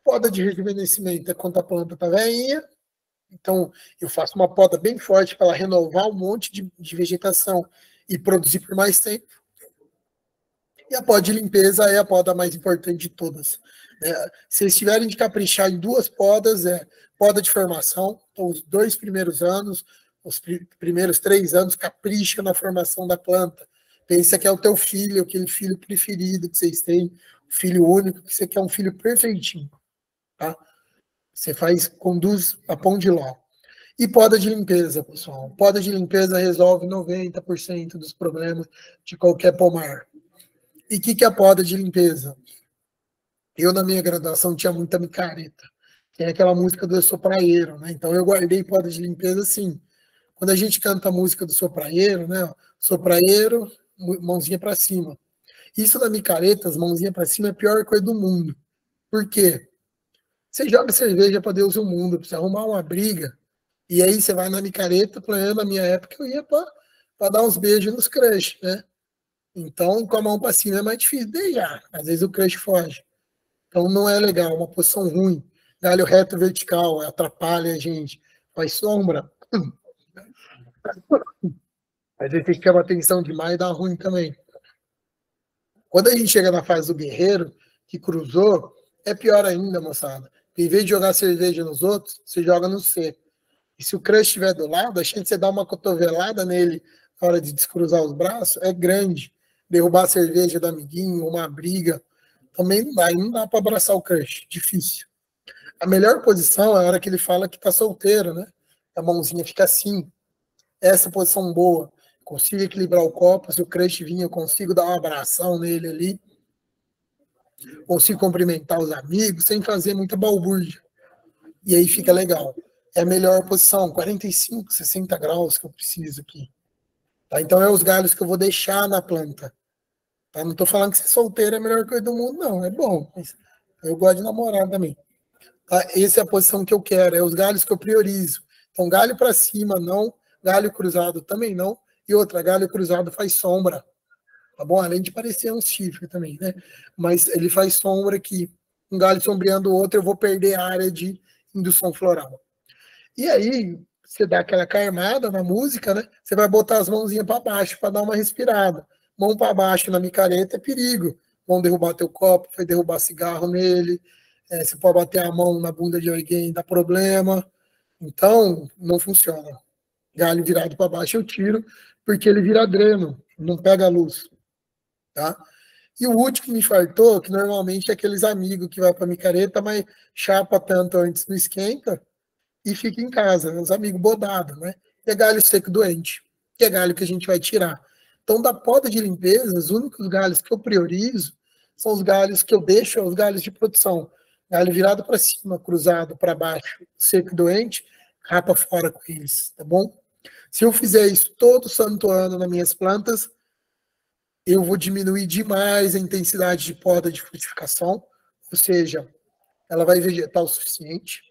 Poda de rejuvenescimento é quando a planta está velhinha, então eu faço uma poda bem forte para ela renovar um monte de vegetação e produzir por mais tempo. E a poda de limpeza é a poda mais importante de todas. Se vocês tiverem de caprichar em duas podas, é poda de formação, então os 2 primeiros anos, os primeiros 3 anos, capricha na formação da planta. Pensa que é o teu filho, aquele filho preferido que vocês têm, filho único, que você quer um filho perfeitinho. Tá? Você conduz a pão de ló. E poda de limpeza, pessoal. Poda de limpeza resolve 90% dos problemas de qualquer pomar. E o que é a poda de limpeza? Eu, na minha graduação, tinha muita micareta. Tem aquela música do sopraieiro, né? Então, eu guardei poda de limpeza assim. Quando a gente canta a música do sopraieiro, né? Sopraieiro, mãozinha para cima. Isso da micareta, as mãozinhas para cima, é a pior coisa do mundo. Por quê? Você joga cerveja para Deus e o mundo, precisa arrumar uma briga, e aí você vai na micareta, planejando, na minha época, eu ia para dar uns beijos nos crush, né? Então, com a mão para cima é mais difícil beijar. Às vezes o crush foge. Então, não é legal, uma posição ruim. Galho reto vertical, atrapalha a gente. Faz sombra. Às vezes tem que chamar atenção demais e dá ruim também. Quando a gente chega na fase do guerreiro, que cruzou, é pior ainda, moçada. Em vez de jogar cerveja nos outros, você joga no C. E se o crush estiver do lado, a chance de você dar uma cotovelada nele na hora de descruzar os braços é grande. Derrubar a cerveja do amiguinho, uma briga, também não dá. E não dá para abraçar o crush. Difícil. A melhor posição é a hora que ele fala que tá solteiro, né? A mãozinha fica assim. Essa posição boa. Consigo equilibrar o copo. Se o crush vir, eu consigo dar uma abração nele ali. Consigo cumprimentar os amigos sem fazer muita balbúrdia. E aí fica legal. É a melhor posição, 45, 60 graus que eu preciso aqui. Tá? Então é os galhos que eu vou deixar na planta. Tá? Não estou falando que ser solteiro é a melhor coisa do mundo, não. É bom, mas eu gosto de namorar também. Tá? Essa é a posição que eu quero, é os galhos que eu priorizo. Então galho para cima não, galho cruzado também não, e outra, galho cruzado faz sombra. Tá bom? Além de parecer um chifre também, né? Mas ele faz sombra que um galho sombreando o outro, eu vou perder a área de indução floral. E aí, você dá aquela carmada na música, né? Você vai botar as mãozinhas para baixo para dar uma respirada. Mão para baixo na micareta é perigo. Vão derrubar teu copo, vai derrubar cigarro nele. Você pode bater a mão na bunda de alguém, dá problema. Então, não funciona. Galho virado para baixo eu tiro, porque ele vira dreno, não pega a luz. Tá? E o último que me fartou, que normalmente é aqueles amigos que vai para micareta, mas chapa tanto antes não esquenta, e fica em casa, os amigos bodados, né? E é galho seco doente, que é galho que a gente vai tirar. Então, da poda de limpeza, os únicos galhos que eu priorizo são os galhos que eu deixo, os galhos de produção. Galho virado para cima, cruzado para baixo, seco doente, rapa fora com eles, tá bom? Se eu fizer isso todo santo ano nas minhas plantas, eu vou diminuir demais a intensidade de poda de frutificação, ou seja, ela vai vegetar o suficiente.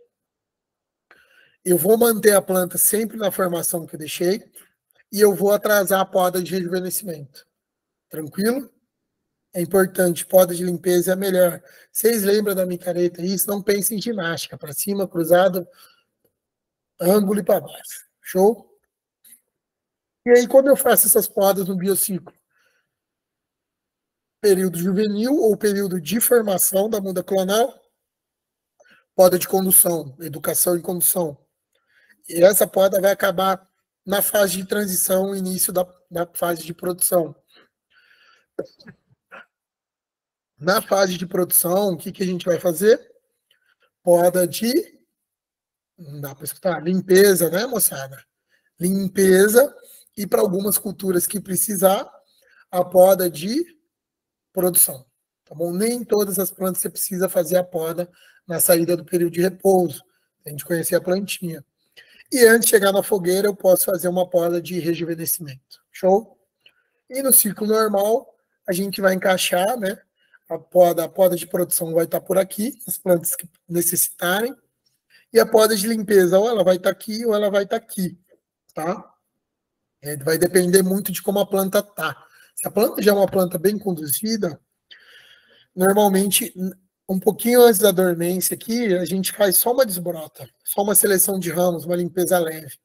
Eu vou manter a planta sempre na formação que eu deixei e eu vou atrasar a poda de rejuvenescimento. Tranquilo? É importante, poda de limpeza é a melhor. Vocês lembram da micareta? Isso, não pense em ginástica, para cima, cruzado, ângulo e para baixo. Show? E aí, quando eu faço essas podas no biociclo? período juvenil ou período de formação da muda clonal, poda de condução, educação e condução. E essa poda vai acabar na fase de transição, início da fase de produção. Na fase de produção, o que a gente vai fazer? Poda de... Não dá para escutar? Limpeza, né, moçada? Limpeza, e para algumas culturas que precisar, a poda de produção. Tá bom? Nem todas as plantas você precisa fazer a poda na saída do período de repouso. A gente conhecer a plantinha. E antes de chegar na fogueira, eu posso fazer uma poda de rejuvenescimento. Show? E no ciclo normal, a gente vai encaixar, né? A poda de produção vai estar por aqui, as plantas que necessitarem. E a poda de limpeza, ou ela vai estar aqui, ou ela vai estar aqui. Tá? Vai depender muito de como a planta está. Se a planta já é uma planta bem conduzida, normalmente, um pouquinho antes da dormência aqui, a gente faz só uma desbrota, só uma seleção de ramos, uma limpeza leve.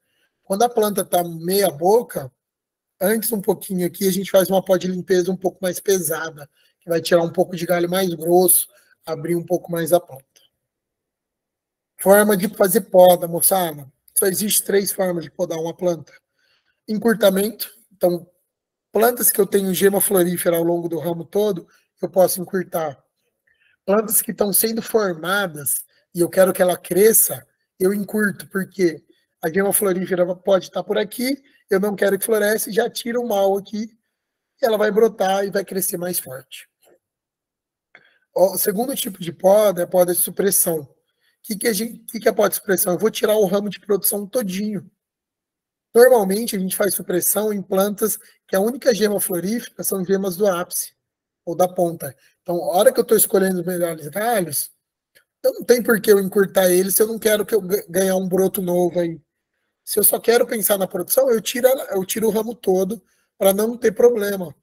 Quando a planta está meia boca, antes um pouquinho aqui, a gente faz uma poda de limpeza um pouco mais pesada, que vai tirar um pouco de galho mais grosso, abrir um pouco mais a planta. Forma de fazer poda, moçada. Só existe 3 formas de podar uma planta. Encurtamento. Então, plantas que eu tenho gema florífera ao longo do ramo todo, eu posso encurtar. Plantas que estão sendo formadas e eu quero que ela cresça, eu encurto, porque a gema florífera pode estar por aqui, eu não quero que floresça, já tiro o mal aqui, e ela vai brotar e vai crescer mais forte. O segundo tipo de poda é a poda de supressão. O que é a poda de supressão? Eu vou tirar o ramo de produção todinho. Normalmente, a gente faz supressão em plantas que a única gema florífera são gemas do ápice, ou da ponta. Então, a hora que eu estou escolhendo os melhores galhos, não tem por que eu encurtar eles se eu não quero que eu ganhar um broto novo aí. Se eu só quero pensar na produção, eu tiro o ramo todo para não ter problema,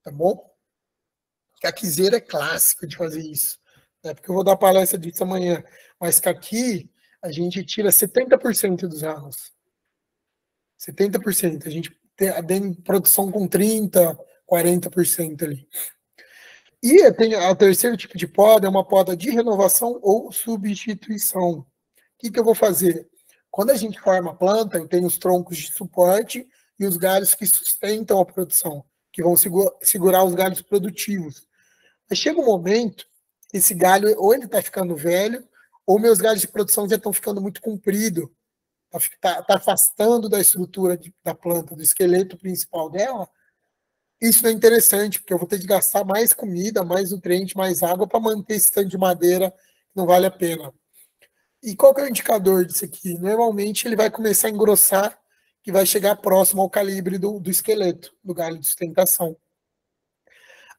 tá bom? Caquizeira é clássico de fazer isso, né? Porque eu vou dar palestra disso amanhã. Mas aqui a gente tira 70% dos ramos. 70%. A gente tem produção com 30%, 40% ali. E tem o terceiro tipo de poda, é uma poda de renovação ou substituição. O que eu vou fazer? Quando a gente forma a planta, eu tenho os troncos de suporte e os galhos que sustentam a produção, que vão segurar os galhos produtivos. Mas chega um momento, esse galho, ou ele está ficando velho, ou meus galhos de produção já estão ficando muito compridos, está afastando da estrutura da planta, do esqueleto principal dela. Isso não é interessante, porque eu vou ter de gastar mais comida, mais nutriente, mais água para manter esse tanto de madeira, que não vale a pena. E qual que é o indicador disso aqui? Normalmente ele vai começar a engrossar, que vai chegar próximo ao calibre do esqueleto, do galho de sustentação.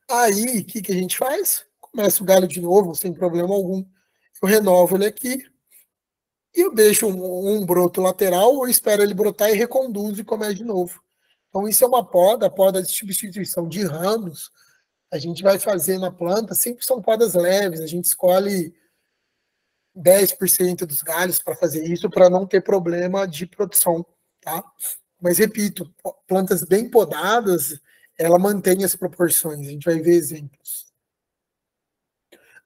Aí, o que a gente faz? Começa o galho de novo, sem problema algum. Eu renovo ele aqui, e eu deixo um broto lateral, ou espero ele brotar e reconduzo e começo de novo. Então, isso é uma poda de substituição de ramos. A gente vai fazer na planta, sempre são podas leves, a gente escolhe 10% dos galhos para fazer isso, para não ter problema de produção, tá? Mas, repito, plantas bem podadas, ela mantém as proporções, a gente vai ver exemplos.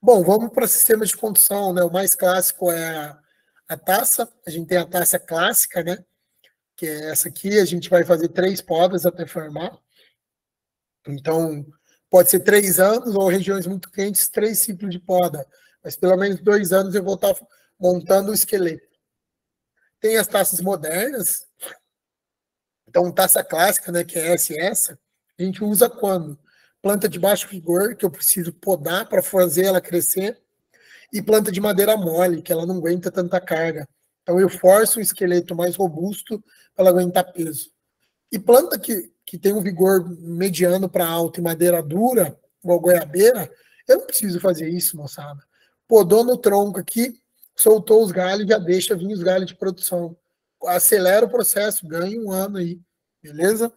Bom, vamos para o sistema de condução, né? O mais clássico é a taça, a gente tem a taça clássica, né? Que é essa aqui, a gente vai fazer 3 podas até formar. Então, pode ser 3 anos, ou regiões muito quentes, 3 ciclos de poda. Mas pelo menos 2 anos eu vou estar montando o esqueleto. Tem as taças modernas. Então, taça clássica, né, que é essa, a gente usa quando? Planta de baixo vigor, que eu preciso podar para fazer ela crescer, e planta de madeira mole, que ela não aguenta tanta carga. Então, eu forço um esqueleto mais robusto para ela aguentar peso. E planta que tem um vigor mediano para alto e madeira dura, igual goiabeira, eu não preciso fazer isso, moçada. Podou no tronco aqui, soltou os galhos, já deixa vir os galhos de produção. Acelera o processo, ganha 1 ano aí, beleza?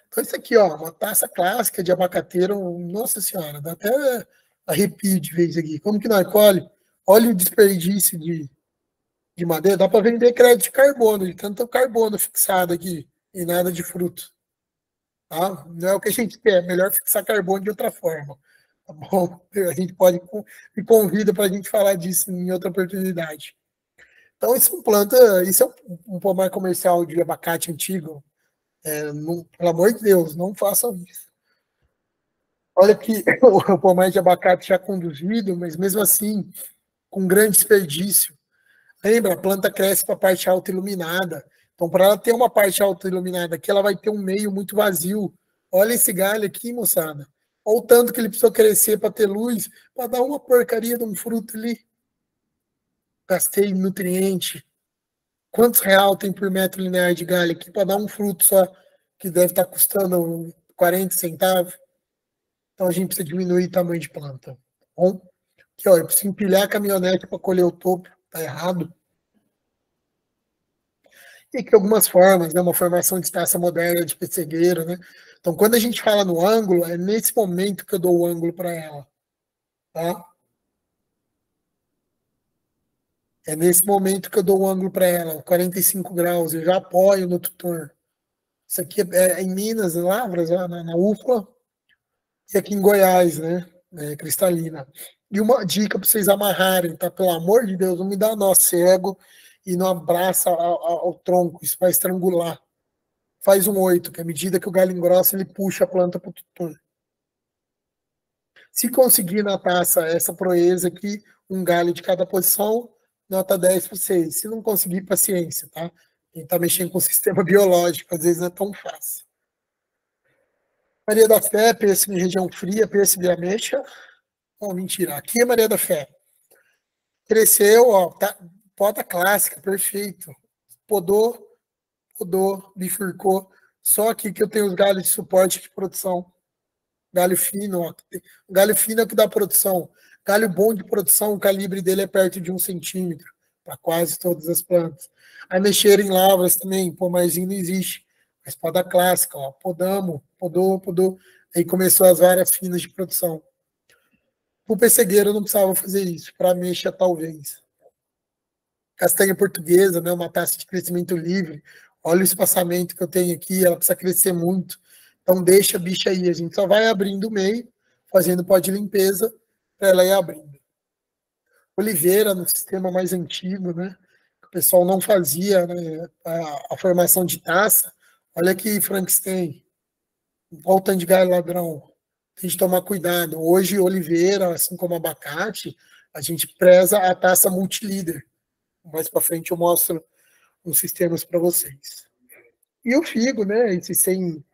Então, isso aqui, ó, uma taça clássica de abacateiro, nossa senhora, dá até arrepio de vez aqui. Como que nós colhe? Olha o desperdício de madeira, dá para vender crédito de carbono, de tanto carbono fixado aqui, e nada de fruto. Tá? Não é o que a gente quer, é melhor fixar carbono de outra forma. Tá bom? A gente pode me convida para a gente falar disso em outra oportunidade. Então, isso é um pomar comercial de abacate antigo. Pelo amor de Deus, não façam isso. Olha que o pomar de abacate já conduzido, mas mesmo assim, com grande desperdício. Lembra, a planta cresce para a parte alta iluminada. Então, para ela ter uma parte alta iluminada aqui, ela vai ter um meio muito vazio. Olha esse galho aqui, moçada. Olha o tanto que ele precisou crescer para ter luz, para dar uma porcaria de um fruto ali. Gastei nutriente. Quantos real tem por metro linear de galho aqui para dar um fruto só, que deve estar custando 40 centavos? Então, a gente precisa diminuir o tamanho de planta. Tá bom? Aqui, ó, eu preciso empilhar a caminhonete para colher o topo. Tá errado. E aqui algumas formas, né? Uma formação de taça moderna de pessegueiro, né? Então, quando a gente fala no ângulo, é nesse momento que eu dou o ângulo para ela, tá? É nesse momento que eu dou o ângulo para ela, 45 graus, eu já apoio no tutor. Isso aqui é em Minas, em Lavras, lá na UFLA, e aqui em Goiás, né? Cristalina. E uma dica para vocês amarrarem, tá? Pelo amor de Deus, não me dá nó cego e não abraça ao tronco, isso vai estrangular. Faz um 8, que à medida que o galho engrossa, ele puxa a planta para o tutor. Se conseguir na taça essa proeza aqui, um galho de cada posição, nota 10 para vocês. Se não conseguir, paciência, tá? A gente tá mexendo com o sistema biológico, às vezes não é tão fácil. Maria da Fé, pêssego em região fria, pêssego e ameixa. Não, mentira. Aqui é Maria da Fé. Cresceu, ó, tá, poda clássica, perfeito. Podou, bifurcou. Só aqui que eu tenho os galhos de suporte de produção. Galho fino, ó. Galho fino é o que dá produção. Galho bom de produção, o calibre dele é perto de 1 centímetro, para quase todas as plantas. Aí mexer em lavras também, pomarzinho não existe. Mas poda clássica, ó. Podamos, podou. Aí começou as várias finas de produção. Para o pessegueiro eu não precisava fazer isso, para a ameixa talvez. Castanha portuguesa, né, uma taxa de crescimento livre. Olha o espaçamento que eu tenho aqui, ela precisa crescer muito. Então deixa a bicha aí, a gente só vai abrindo o meio, fazendo pó de limpeza, para ela ir abrindo. Oliveira, no sistema mais antigo, né, o pessoal não fazia, né, a formação de taça. Olha aqui, Frankenstein, olha o tanto de galho ladrão. Tem que tomar cuidado. Hoje, oliveira, assim como abacate, a gente preza a taça multilíder. Mais para frente eu mostro uns sistemas para vocês. E o figo, né? Esse sem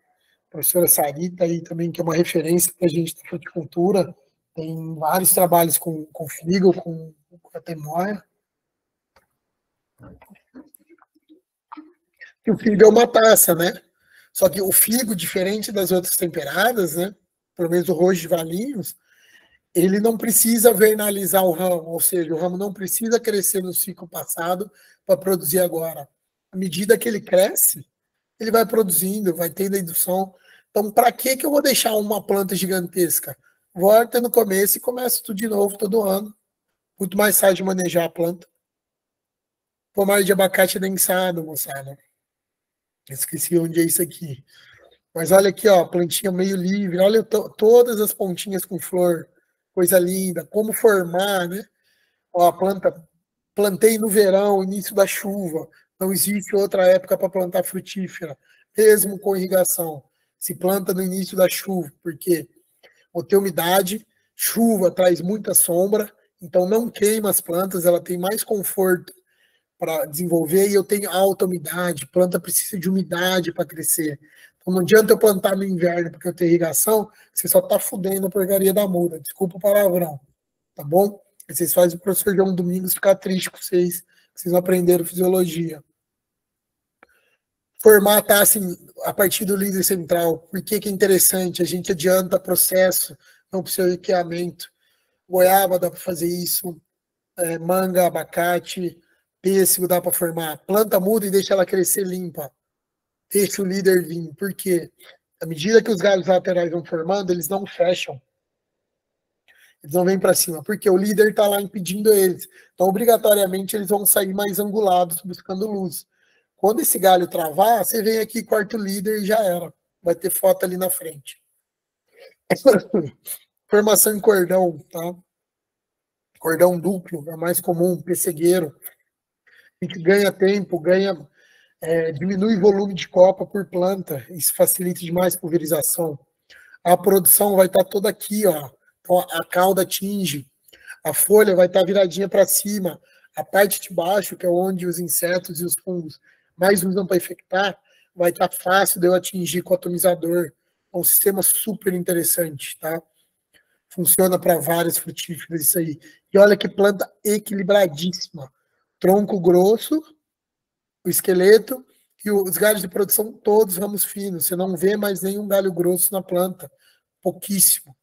a professora Sarita aí também, que é uma referência para a gente da fruticultura. Tem vários trabalhos com figo, com a temoia. E o figo é uma taça, né? Só que o figo, diferente das outras temperadas, né? Pelo menos o roxo de Valinhos, ele não precisa vernalizar o ramo, ou seja, o ramo não precisa crescer no ciclo passado para produzir agora. À medida que ele cresce, ele vai produzindo, vai tendo a indução. Então, para que eu vou deixar uma planta gigantesca? Volta no começo e começa tudo de novo todo ano. Muito mais fácil de manejar a planta. Pomar de abacate densado, moçada. Esqueci onde é isso aqui. Mas olha aqui, ó, plantinha meio livre. Olha todas as pontinhas com flor. Coisa linda. Como formar, né? Ó, a planta, plantei no verão, início da chuva. Não existe outra época para plantar frutífera, mesmo com irrigação. Se planta no início da chuva, porque vou ter umidade, chuva traz muita sombra, então não queima as plantas, ela tem mais conforto para desenvolver e eu tenho alta umidade. Planta precisa de umidade para crescer. Então não adianta eu plantar no inverno porque eu tenho irrigação, você só está fudendo a porcaria da muda. Desculpa o palavrão, tá bom? Vocês fazem o professor João Domingos ficar triste com vocês, que vocês não aprenderam fisiologia. Formatar assim, a partir do líder central. Por que é interessante? A gente adianta processo, não precisa de equeamento. Goiaba dá para fazer isso, manga, abacate, pêssego dá para formar. Planta muda e deixa ela crescer limpa. Deixa o líder vir. Por quê? À medida que os galhos laterais vão formando, eles não fecham. Eles não vêm para cima, porque o líder está lá impedindo eles. Então, obrigatoriamente, eles vão sair mais angulados, buscando luz. Quando esse galho travar, você vem aqui, corta o líder e já era. vai ter foto ali na frente. Formação em cordão, tá? Cordão duplo, é mais comum, pessegueiro. A gente ganha tempo, diminui o volume de copa por planta, isso facilita demais a pulverização. A produção vai estar toda aqui, ó. Então, a cauda atinge, a folha vai estar viradinha para cima, a parte de baixo, que é onde os insetos e os fungos mais usam para infectar, vai estar fácil de eu atingir com o atomizador. É um sistema super interessante, tá? Funciona para várias frutíferas isso aí. E olha que planta equilibradíssima. Tronco grosso, o esqueleto e os galhos de produção todos ramos finos. Você não vê mais nenhum galho grosso na planta. Pouquíssimo.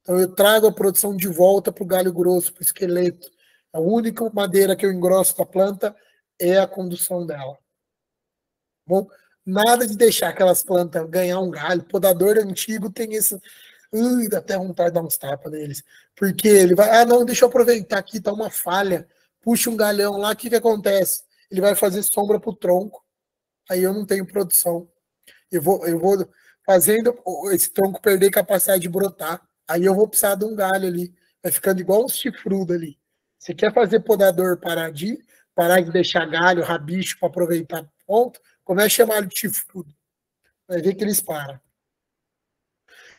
Então eu trago a produção de volta para o galho grosso, para o esqueleto. A única madeira que eu engrosso da planta é a condução dela. Bom, nada de deixar aquelas plantas ganhar um galho. Podador antigo tem esse... dá até vontade de dar uns tapas neles. Porque ele vai... não, deixa eu aproveitar aqui, tá uma falha. Puxa um galhão lá, o que acontece? Ele vai fazer sombra para o tronco. Aí eu não tenho produção. Eu vou fazendo esse tronco perder capacidade de brotar. Aí eu vou precisar de um galho ali. Vai ficando igual um chifrudo ali. Você quer fazer podador parar de deixar galho, rabicho para aproveitar ponto? Começa a chamar ele de chifrudo. Vai ver que eles param.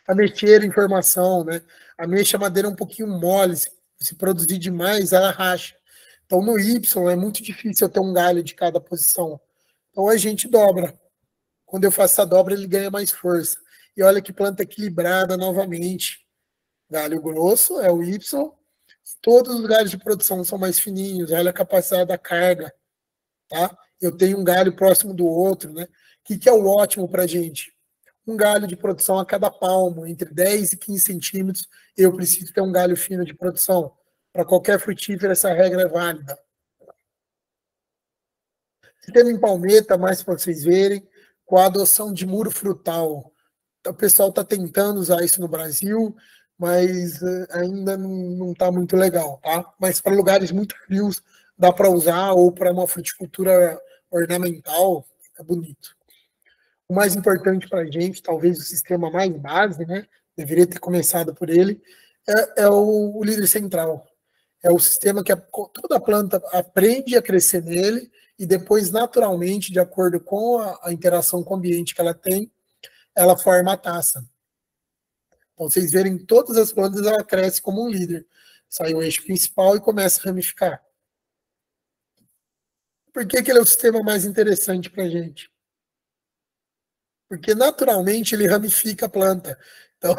Ameixeira em formação, né? A ameixa a madeira é um pouquinho mole. Se produzir demais, ela racha. Então no Y é muito difícil eu ter um galho de cada posição. Então a gente dobra. Quando eu faço essa dobra, ele ganha mais força. E olha que planta equilibrada novamente. Galho grosso é o Y. Todos os galhos de produção são mais fininhos. Olha a capacidade da carga. Tá? Eu tenho um galho próximo do outro. Né? O que é o ótimo para a gente? Um galho de produção a cada palmo, entre 10 e 15 centímetros, eu preciso ter um galho fino de produção. Para qualquer frutífera, essa regra é válida. Sistema em palmeta, mais para vocês verem, com a adoção de muro frutal. O pessoal está tentando usar isso no Brasil, mas ainda não está muito legal, tá? Mas para lugares muito frios dá para usar, ou para uma fruticultura ornamental, é bonito. O mais importante para a gente, talvez o sistema mais base, né? Deveria ter começado por ele, é o líder central. É o sistema que toda planta aprende a crescer nele e depois, naturalmente, de acordo com a interação com o ambiente que ela tem, ela forma a taça. Então, vocês verem, todas as plantas, ela cresce como um líder. Sai o eixo principal e começa a ramificar. Por que ele é o sistema mais interessante para a gente? Porque, naturalmente, ele ramifica a planta. Então,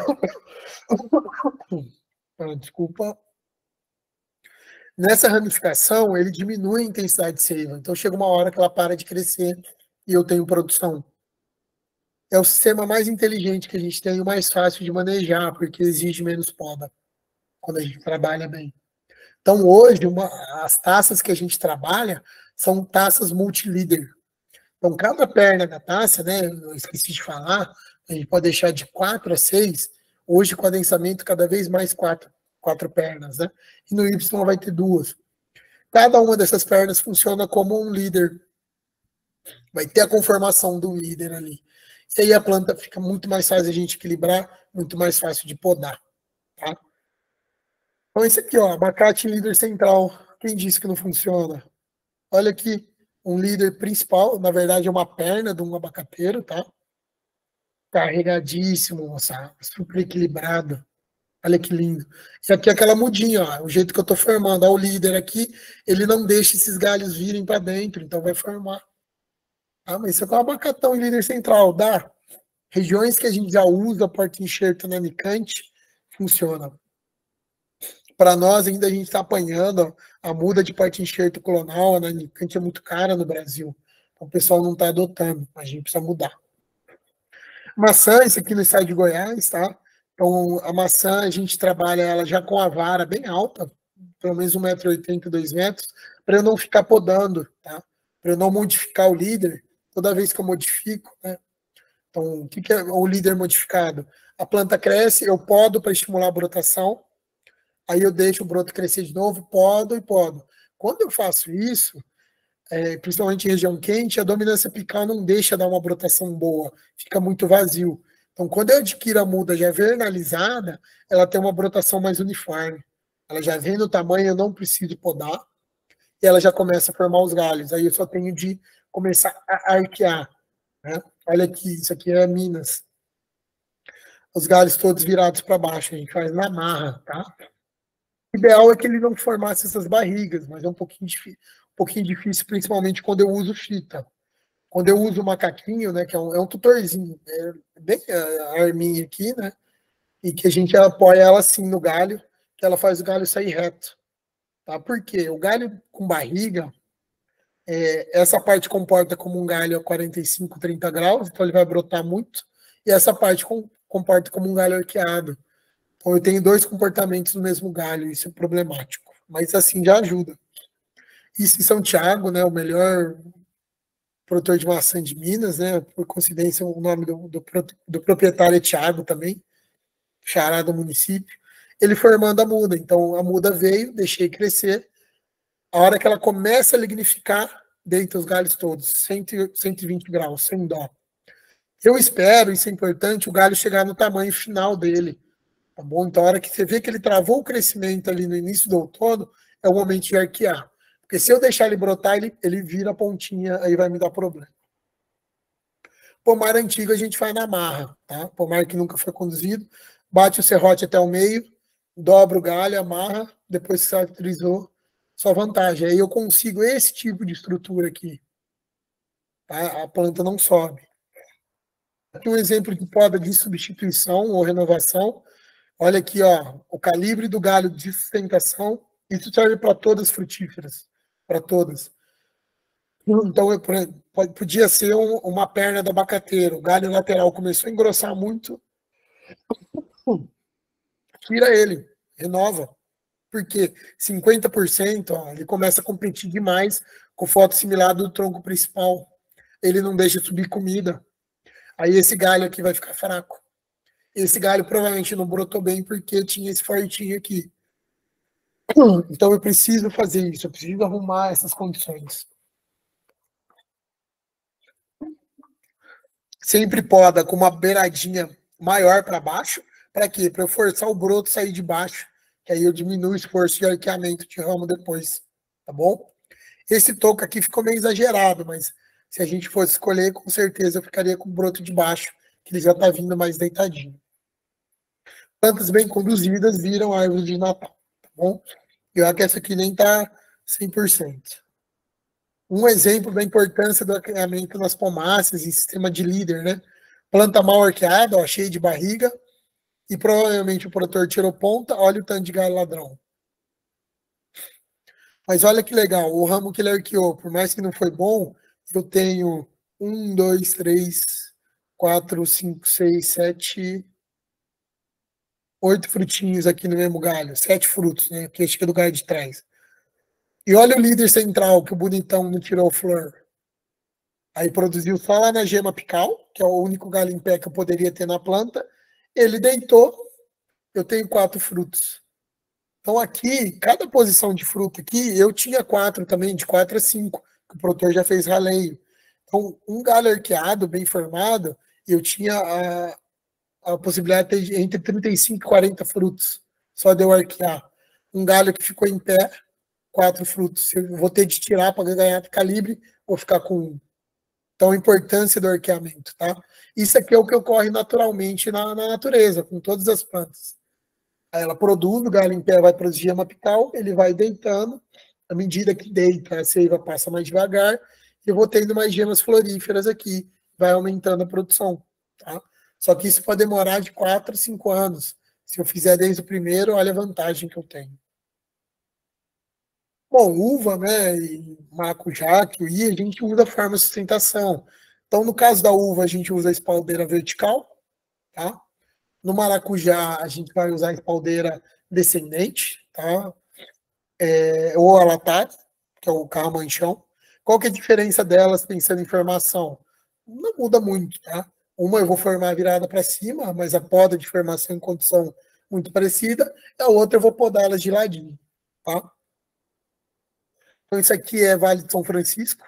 desculpa. Nessa ramificação, ele diminui a intensidade de seiva. Então, chega uma hora que ela para de crescer e eu tenho produção. É o sistema mais inteligente que a gente tem e o mais fácil de manejar, porque exige menos poda quando a gente trabalha bem. Então, hoje, as taças que a gente trabalha são taças multilíder. Então, cada perna da taça, né, eu esqueci de falar, a gente pode deixar de 4 a 6, hoje com adensamento cada vez mais 4 pernas, né? E no Y vai ter 2. Cada uma dessas pernas funciona como um líder. Vai ter a conformação do líder ali. E aí a planta fica muito mais fácil de a gente equilibrar, muito mais fácil de podar, tá? Então esse aqui, ó, abacate líder central. Quem disse que não funciona? Olha aqui, um líder principal, na verdade é uma perna de um abacateiro, tá? Carregadíssimo, moça, super equilibrado. Olha que lindo. Isso aqui é aquela mudinha, ó, o jeito que eu tô formando. Ó, o líder aqui, ele não deixa esses galhos virem para dentro, então vai formar. Ah, mas isso aqui é um abacatão em líder central, dá? Regiões que a gente já usa porta-enxerto na nicante, funciona. Para nós, ainda a gente está apanhando a muda de porta-enxerto clonal, a nicante é muito cara no Brasil. Então o pessoal não está adotando, a gente precisa mudar. Maçã, isso aqui no estado de Goiás, tá? Então, a maçã, a gente trabalha ela já com a vara bem alta, pelo menos 1,80 m, 2 metros, para eu não ficar podando, tá? Para eu não modificar o líder toda vez que eu modifico, né? Então, o que é o líder modificado? A planta cresce, eu podo para estimular a brotação, aí eu deixo o broto crescer de novo, podo e podo. Quando eu faço isso, principalmente em região quente, a dominância apical não deixa dar uma brotação boa, fica muito vazio. Então, quando eu adquiro a muda já vernalizada, ela tem uma brotação mais uniforme. Ela já vem no tamanho, eu não preciso podar, e ela já começa a formar os galhos. Aí eu só tenho de começar a arquear. Né? Olha aqui, isso aqui é Minas. Os galhos todos virados para baixo, a gente faz na marra, tá? O ideal é que ele não formasse essas barrigas, mas é um pouquinho difícil, principalmente quando eu uso fita. Quando eu uso o macaquinho, né, que é um tutorzinho, bem a arminha aqui, né, e que a gente apoia ela assim no galho, que ela faz o galho sair reto. Tá? Por quê? O galho com barriga, essa parte comporta como um galho a 45, 30 graus, então ele vai brotar muito, e essa parte comporta como um galho arqueado. Então eu tenho dois comportamentos no mesmo galho, isso é problemático, mas assim já ajuda. Isso em São Tiago, né, o melhor produtor de maçã de Minas, né, por coincidência o nome do proprietário é Tiago também, xará do município, ele formando a muda. Então a muda veio, deixei crescer, a hora que ela começa a lignificar, deita os galhos todos, 120 graus, sem dó. Eu espero, isso é importante, o galho chegar no tamanho final dele, tá bom? Então a hora que você vê que ele travou o crescimento ali no início do outono, é o momento de arquear. Porque se eu deixar ele brotar, ele vira a pontinha, aí vai me dar problema. Pomar antigo a gente faz na marra, tá? Pomar que nunca foi conduzido, bate o serrote até o meio, dobra o galho, amarra, depois que cicatrizou, só vantagem. Aí eu consigo esse tipo de estrutura aqui. Tá? A planta não sobe. Aqui um exemplo de poda de substituição ou renovação. Olha aqui, ó, o calibre do galho de sustentação. Isso serve para todas as frutíferas, para todas. Então, podia ser uma perna do abacateiro. O galho lateral começou a engrossar muito. Tira ele, renova. Porque 50%, ó, ele começa a competir demais com o fotossimilado do tronco principal. Ele não deixa subir comida. Aí esse galho aqui vai ficar fraco. Esse galho provavelmente não brotou bem porque tinha esse fortinho aqui. Então eu preciso fazer isso, eu preciso arrumar essas condições. Sempre poda com uma beiradinha maior para baixo. Para quê? Para eu forçar o broto sair de baixo. Que aí eu diminuo o esforço de arqueamento de ramo depois. Tá bom? Esse toco aqui ficou meio exagerado, mas se a gente fosse escolher, com certeza eu ficaria com o broto de baixo, que ele já está vindo mais deitadinho. Plantas bem conduzidas viram árvore de Natal. Tá bom? E olha que essa aqui nem está 100%. Um exemplo da importância do arqueamento nas pomáceas em sistema de líder, né? Planta mal arqueada, ó, cheia de barriga, e provavelmente o produtor tirou ponta, olha o tanto de galho ladrão. Mas olha que legal, o ramo que ele arqueou, por mais que não foi bom, eu tenho 1, 2, 3, 4, 5, 6, 7, 8 frutinhos aqui no mesmo galho, 7 frutos, né? Que acho que é do galho de trás. E olha o líder central, que o bonitão não tirou flor. Aí produziu só lá na gema apical, que é o único galho em pé que eu poderia ter na planta. Ele deitou, eu tenho 4 frutos. Então aqui, cada posição de fruto aqui, eu tinha 4 também, de 4 a 5, que o produtor já fez raleio. Então, um galho arqueado, bem formado, eu tinha a possibilidade de ter entre 35 e 40 frutos, só de eu arquear. Um galho que ficou em pé, 4 frutos. Eu vou ter de tirar para ganhar calibre, vou ficar com 1. Então, a importância do arqueamento, tá? Isso aqui é o que ocorre naturalmente na natureza, com todas as plantas. Aí ela produz, o galho em pé vai produzir gema apical, ele vai deitando, à medida que deita, a seiva passa mais devagar, e eu vou tendo mais gemas floríferas aqui, vai aumentando a produção, tá? Só que isso pode demorar de 4 a 5 anos. Se eu fizer desde o primeiro, olha a vantagem que eu tenho. Bom, uva, né, e maracujá, kiwi, a gente usa a forma de sustentação. Então, no caso da uva, a gente usa a espaldeira vertical, tá? No maracujá, a gente vai usar a espaldeira descendente, tá? Ou a latada, que é o carramanchão. Qual que é a diferença delas, pensando em formação? Não muda muito, tá? Uma eu vou formar virada para cima, mas a poda de formação em condição muito parecida, a outra eu vou podar elas de ladinho, tá? Então, isso aqui é Vale de São Francisco.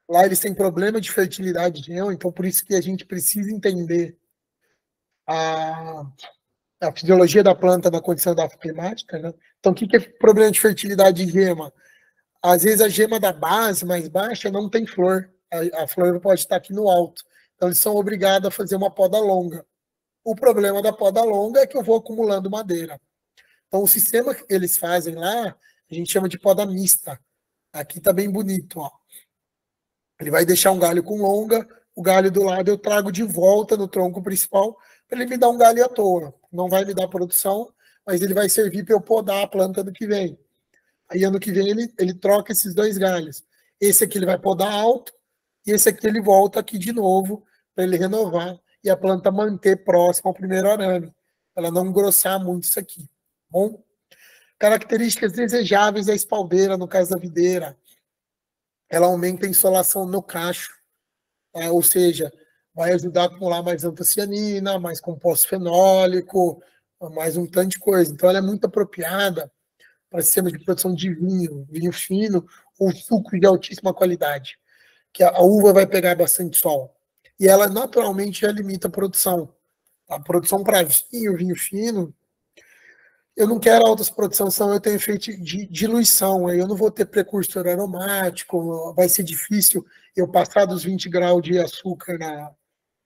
Lá eles têm problema de fertilidade de neon, então por isso que a gente precisa entender a fisiologia da planta na condição da climática, né? Então, o que é problema de fertilidade de gema? Às vezes a gema da base mais baixa não tem flor. A flor pode estar aqui no alto. Então, eles são obrigados a fazer uma poda longa. O problema da poda longa é que eu vou acumulando madeira. Então, o sistema que eles fazem lá, a gente chama de poda mista. Aqui está bem bonito, ó. Ele vai deixar um galho com longa, o galho do lado eu trago de volta no tronco principal para ele me dar um galho à toa. Não vai me dar produção, mas ele vai servir para eu podar a planta do que vem. Aí ano que vem ele troca esses dois galhos. Esse aqui ele vai podar alto e esse aqui ele volta aqui de novo para ele renovar e a planta manter próximo ao primeiro arame, para ela não engrossar muito isso aqui. Bom? Características desejáveis da espaldeira, no caso da videira. Ela aumenta a insolação no cacho, ou seja, vai ajudar a acumular mais antocianina, mais composto fenólico, mais um tanto de coisa. Então, ela é muito apropriada para sistemas de produção de vinho, vinho fino ou suco de altíssima qualidade, que a uva vai pegar bastante sol. E ela, naturalmente, já limita a produção. A produção para vinho, vinho fino, eu não quero altas produções, senão eu tenho efeito de diluição, aí eu não vou ter precursor aromático, vai ser difícil eu passar dos 20 graus de açúcar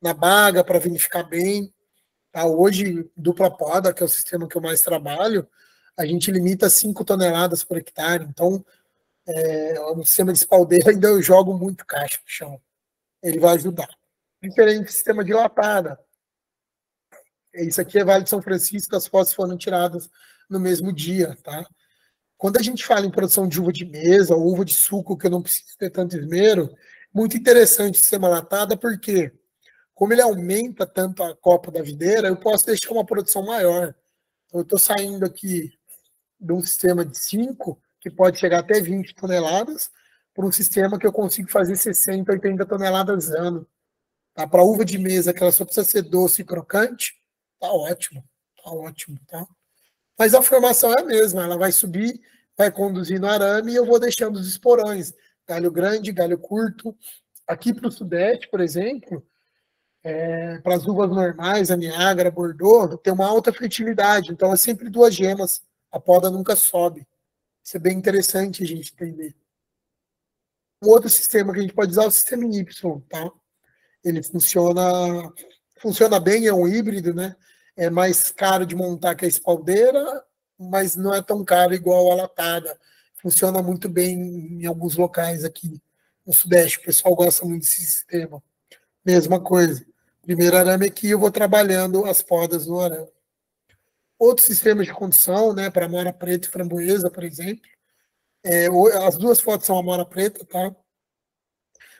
na baga para vinificar bem. Tá? Hoje, dupla poda, que é o sistema que eu mais trabalho, a gente limita 5 toneladas por hectare, então no sistema de espaldeira ainda eu jogo muito caixa no chão. Ele vai ajudar. Diferente do sistema de lapada. Isso aqui é Vale de São Francisco, as fotos foram tiradas no mesmo dia, tá? Quando a gente fala em produção de uva de mesa ou uva de suco, que eu não preciso ter tanto esmero, muito interessante o sistema latada, porque como ele aumenta tanto a copa da videira, eu posso deixar uma produção maior. Então, eu estou saindo aqui de um sistema de 5, que pode chegar até 20 toneladas, para um sistema que eu consigo fazer 60, 80 toneladas ano. Tá? Para uva de mesa, que ela só precisa ser doce e crocante, tá ótimo, tá? Mas a formação é a mesma, ela vai subir, vai conduzir no arame e eu vou deixando os esporões, galho grande, galho curto. Aqui para o sudeste, por exemplo, para as uvas normais, a Niágara, Bordeaux, tem uma alta fertilidade, então é sempre 2 gemas, a poda nunca sobe. Isso é bem interessante a gente entender. Um outro sistema que a gente pode usar é o sistema Y, tá? Ele funciona bem, é um híbrido, né? É mais caro de montar que a espaldeira, mas não é tão caro igual a latada. Funciona muito bem em alguns locais aqui no Sudeste. O pessoal gosta muito desse sistema. Mesma coisa. Primeiro arame aqui, eu vou trabalhando as podas no arame. Outros sistemas de condução, né? Para amora preta e framboesa, por exemplo. As duas fotos são amora preta, tá?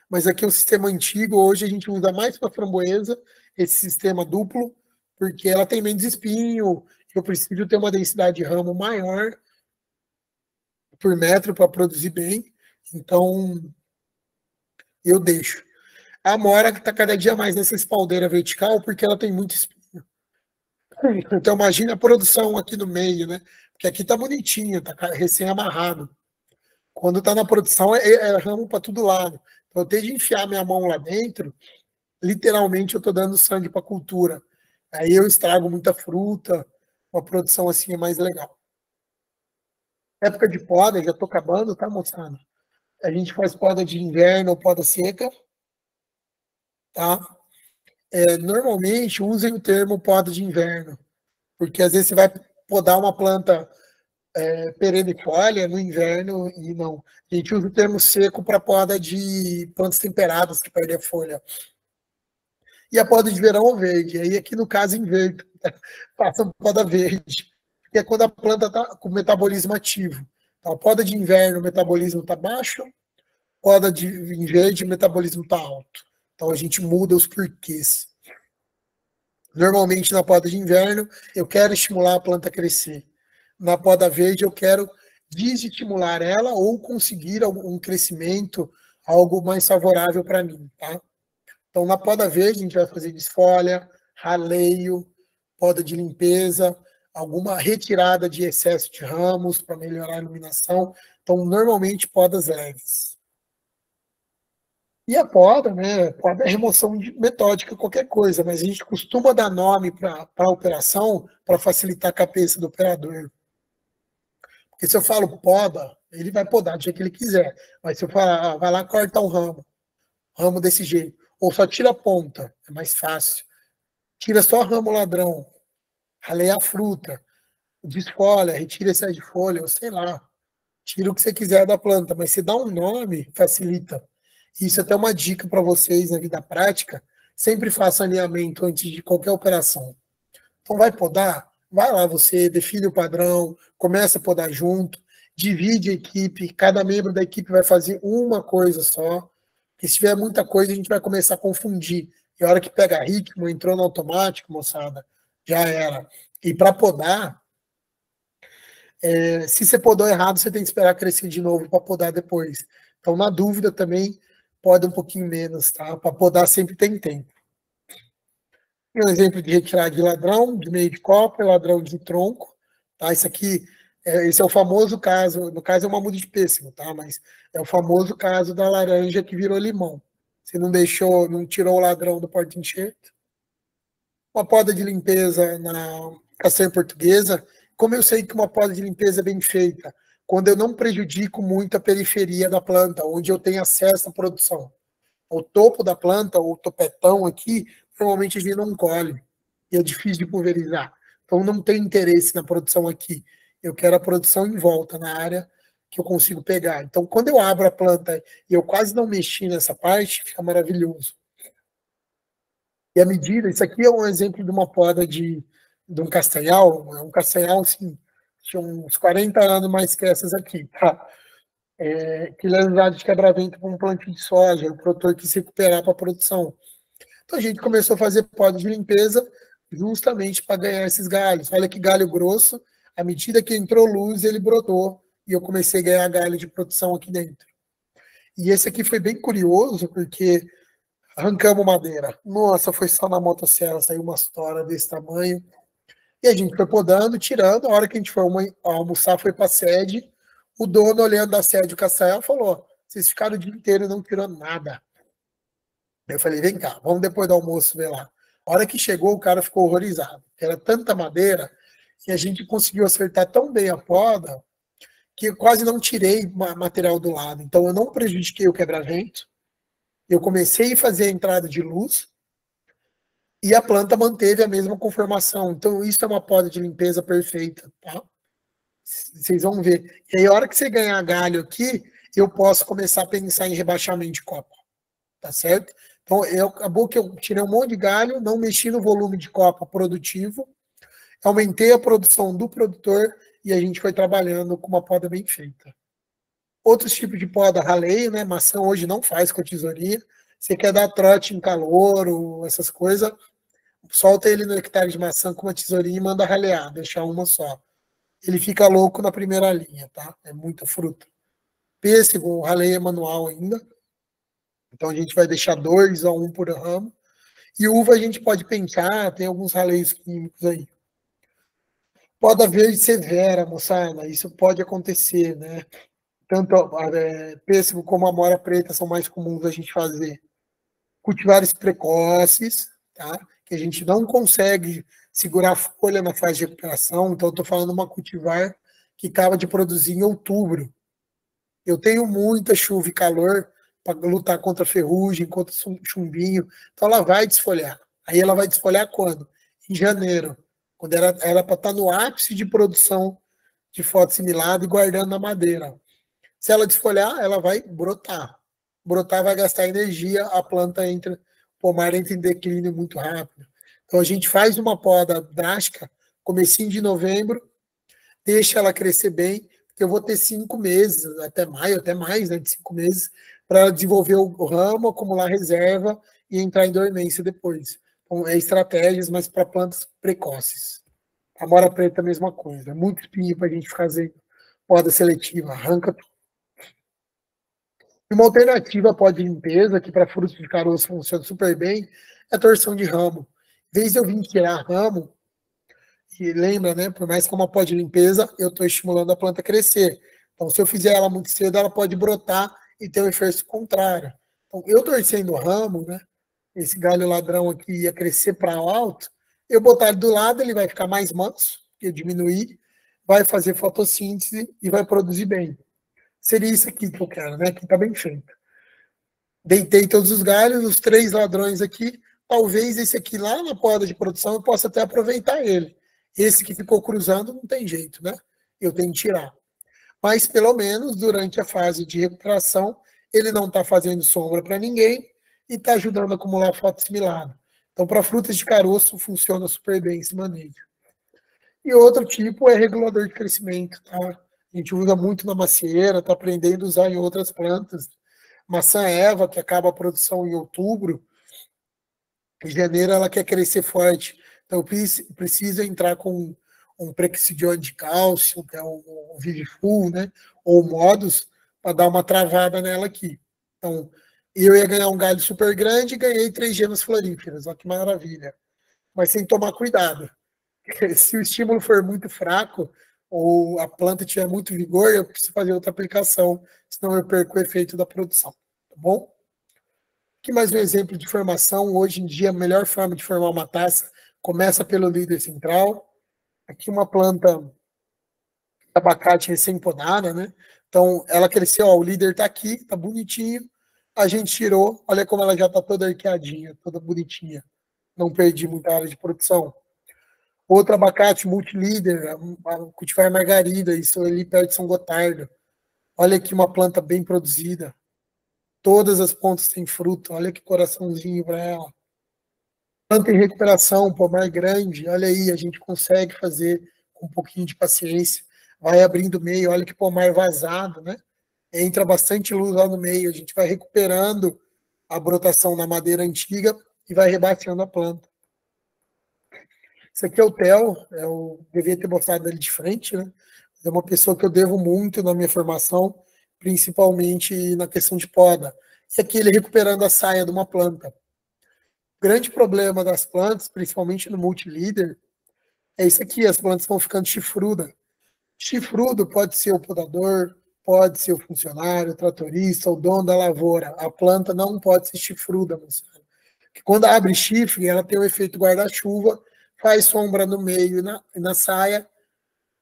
Mas aqui é um sistema antigo. Hoje a gente usa mais para framboesa, esse sistema duplo, porque ela tem menos espinho, eu preciso ter uma densidade de ramo maior por metro para produzir bem, então eu deixo. A amora está cada dia mais nessa espaldeira vertical, porque ela tem muito espinho. Então imagina a produção aqui no meio, né? Porque aqui está bonitinho, está recém-amarrado. Quando está na produção, é ramo para todo lado. Então eu tenho de enfiar minha mão lá dentro, literalmente eu estou dando sangue para a cultura. Aí eu estrago muita fruta, uma produção assim é mais legal. Época de poda, já estou acabando, tá, moçada? A gente faz poda de inverno ou poda seca, tá? Normalmente usem o termo poda de inverno, porque às vezes você vai podar uma planta perennifólia no inverno e não. A gente usa o termo seco para poda de plantas temperadas que perdem a folha. E a poda de verão ou verde. Aí aqui no caso inverno, façam poda verde, que é quando a planta está com metabolismo ativo. Então, a poda de inverno, o metabolismo está baixo, poda de verde, o metabolismo está alto. Então a gente muda os porquês. Normalmente na poda de inverno eu quero estimular a planta a crescer. Na poda verde eu quero desestimular ela ou conseguir um crescimento, algo mais favorável para mim, tá? Então, na poda verde, a gente vai fazer desfolha, raleio, poda de limpeza. alguma retirada de excesso de ramos para melhorar a iluminação. Então, normalmente, podas leves. E a poda, né? Poda é remoção metódica, qualquer coisa, mas a gente costuma dar nome para a operação para facilitar a cabeça do operador. Porque se eu falo poda, ele vai podar do jeito que ele quiser. Mas se eu falar, vai lá cortar um ramo desse jeito, ou só tira a ponta, é mais fácil. Tira só ramo ladrão, raleia a fruta, desfolha, retira excesso de folha, ou sei lá. Tira o que você quiser da planta, mas se dá um nome, facilita. Isso é até uma dica para vocês na vida prática. Sempre faça alinhamento antes de qualquer operação. Então, vai podar? Vai lá, você define o padrão, começa a podar junto, divide a equipe, cada membro da equipe vai fazer uma coisa só. Porque se tiver muita coisa, a gente vai começar a confundir. E a hora que pega ritmo, entrou no automático, moçada, já era. E para podar, se você podou errado, você tem que esperar crescer de novo para podar depois. Então, na dúvida também, poda um pouquinho menos, tá? Para podar sempre tem tempo. Um exemplo de retirada de ladrão, de meio de copa, ladrão de tronco, tá? Isso aqui, esse é o famoso caso, no caso é uma muda de pêssego, tá? Mas é o famoso caso da laranja que virou limão. Você não deixou, não tirou o ladrão do porta-enxerto. Uma poda de limpeza na castanha portuguesa. Como eu sei que uma poda de limpeza é bem feita? Quando eu não prejudico muito a periferia da planta, onde eu tenho acesso à produção. O topo da planta, o topetão aqui, normalmente a gente não colhe. E é difícil de pulverizar. Então não tem interesse na produção aqui. Eu quero a produção em volta, na área que eu consigo pegar. Então, quando eu abro a planta e eu quase não mexi nessa parte, fica maravilhoso. E a medida, isso aqui é um exemplo de uma poda de um castanhal, um castanhal, assim, tinha uns 40 anos mais que essas aqui, tá? Que ele é usado de quebra-vento para um plantio de soja, o produtor quis recuperar para a produção. Então a gente começou a fazer poda de limpeza justamente para ganhar esses galhos. Olha que galho grosso, à medida que entrou luz, ele brotou, e eu comecei a ganhar galho de produção aqui dentro. E esse aqui foi bem curioso, porque arrancamos madeira. Nossa, foi só na motosserra, saiu uma tora desse tamanho. E a gente foi podando, tirando. A hora que a gente foi almoçar, foi para a sede. O dono, olhando da sede, o Castanhal, falou: vocês ficaram o dia inteiro e não tirando nada. Eu falei: vem cá, vamos depois do almoço ver lá. A hora que chegou, o cara ficou horrorizado. Era tanta madeira que a gente conseguiu acertar tão bem a poda que eu quase não tirei material do lado. Então, eu não prejudiquei o quebra-vento. Eu comecei a fazer a entrada de luz e a planta manteve a mesma conformação. Então, isso é uma poda de limpeza perfeita, tá? Vocês vão ver. E aí, a hora que você ganhar galho aqui, eu posso começar a pensar em rebaixamento de copa, tá certo? Então, acabou que eu tirei um monte de galho, não mexi no volume de copa produtivo, aumentei a produção do produtor e a gente foi trabalhando com uma poda bem feita. Outros tipos de poda, raleio, né? Maçã hoje não faz com a tesourinha. Você quer dar trote em calor, essas coisas, solta ele no hectare de maçã com uma tesourinha e manda ralear, deixar uma só. Ele fica louco na primeira linha, tá? É muita fruta. Pêssego, o raleio é manual ainda. Então a gente vai deixar 2 a 1 por ramo. E uva a gente pode pensar, tem alguns raleios químicos aí. Poda verde severa, moçada, isso pode acontecer, né? Tanto pêssego como a amora preta são mais comuns a gente fazer. Cultivares precoces, tá? Que a gente não consegue segurar a folha na fase de recuperação. Então, eu estou falando uma cultivar que acaba de produzir em outubro. Eu tenho muita chuva e calor para lutar contra ferrugem, contra chumbinho. Então, ela vai desfolhar. Aí, ela vai desfolhar quando? Em janeiro, quando era para estar no ápice de produção de fotossimilado e guardando na madeira. Se ela desfolhar, ela vai brotar. Brotar vai gastar energia, a planta entra, o pomar entra em declínio muito rápido. Então a gente faz uma poda drástica, comecinho de novembro, deixa ela crescer bem, porque eu vou ter 5 meses, até maio, até mais, né, de 5 meses, para ela desenvolver o ramo, acumular reserva e entrar em dormência depois. Então, estratégias, mas para plantas precoces. A amora preta, a mesma coisa. Muito espinho para a gente fazer poda seletiva, arranca tudo. Uma alternativa pode limpeza, que para frutos de caroço funciona super bem, é a torção de ramo. Em vez de eu vir tirar ramo E lembra, né? Por mais que é uma pó de limpeza, eu estou estimulando a planta a crescer. Então, se eu fizer ela muito cedo, ela pode brotar e ter um efeito contrário. Então, eu torcendo o ramo, né? Esse galho ladrão aqui ia crescer para alto, eu botar ele do lado, ele vai ficar mais manso, porque diminuir, vai fazer fotossíntese e vai produzir bem. Seria isso aqui que eu quero, né? Que está bem feito. Deitei todos os galhos, os 3 ladrões aqui. Talvez esse aqui lá na poda de produção eu possa até aproveitar ele. Esse que ficou cruzando não tem jeito, né? Eu tenho que tirar. Mas pelo menos durante a fase de recuperação, ele não está fazendo sombra para ninguém e está ajudando a acumular fotossimilado. Então, para frutas de caroço, funciona super bem esse manejo. E outro tipo é regulador de crescimento, tá? A gente usa muito na macieira, está aprendendo a usar em outras plantas. Maçã Eva, que acaba a produção em outubro, em janeiro ela quer crescer forte. Então, precisa entrar com um prexidione de cálcio, que é um Vivifull, né? Ou Modus, para dar uma travada nela aqui. Então, eu ia ganhar um galho super grande e ganhei 3 gemas floríferas. Olha que maravilha. Mas sem tomar cuidado. Se o estímulo for muito fraco ou a planta tiver muito vigor, eu preciso fazer outra aplicação, senão eu perco o efeito da produção. Tá bom? Aqui mais um exemplo de formação. Hoje em dia, a melhor forma de formar uma taça começa pelo líder central. Aqui uma planta de abacate recém-podada, né? Então, ela cresceu, ó, o líder está aqui, está bonitinho. A gente tirou, olha como ela já está toda arqueadinha, toda bonitinha. Não perdi muita área de produção. Outro abacate multilíder, a cultivar margarida, isso ali perto de São Gotardo. Olha aqui uma planta bem produzida. Todas as pontas têm fruto, olha que coraçãozinho para ela. Planta em recuperação, pomar grande, olha aí, a gente consegue fazer com um pouquinho de paciência. Vai abrindo meio, olha que pomar vazado, né? Entra bastante luz lá no meio, a gente vai recuperando a brotação na madeira antiga e vai rebaixando a planta. Esse aqui é o Theo, eu devia ter mostrado ele de frente, né? É uma pessoa que eu devo muito na minha formação, principalmente na questão de poda. E aqui ele recuperando a saia de uma planta. O grande problema das plantas, principalmente no multilíder, é isso aqui, as plantas estão ficando chifrudas. Chifrudo pode ser o podador, pode ser o funcionário, o tratorista, o dono da lavoura. A planta não pode ser chifruda, moçada. Porque quando abre chifre, ela tem o efeito guarda-chuva, faz sombra no meio e na saia,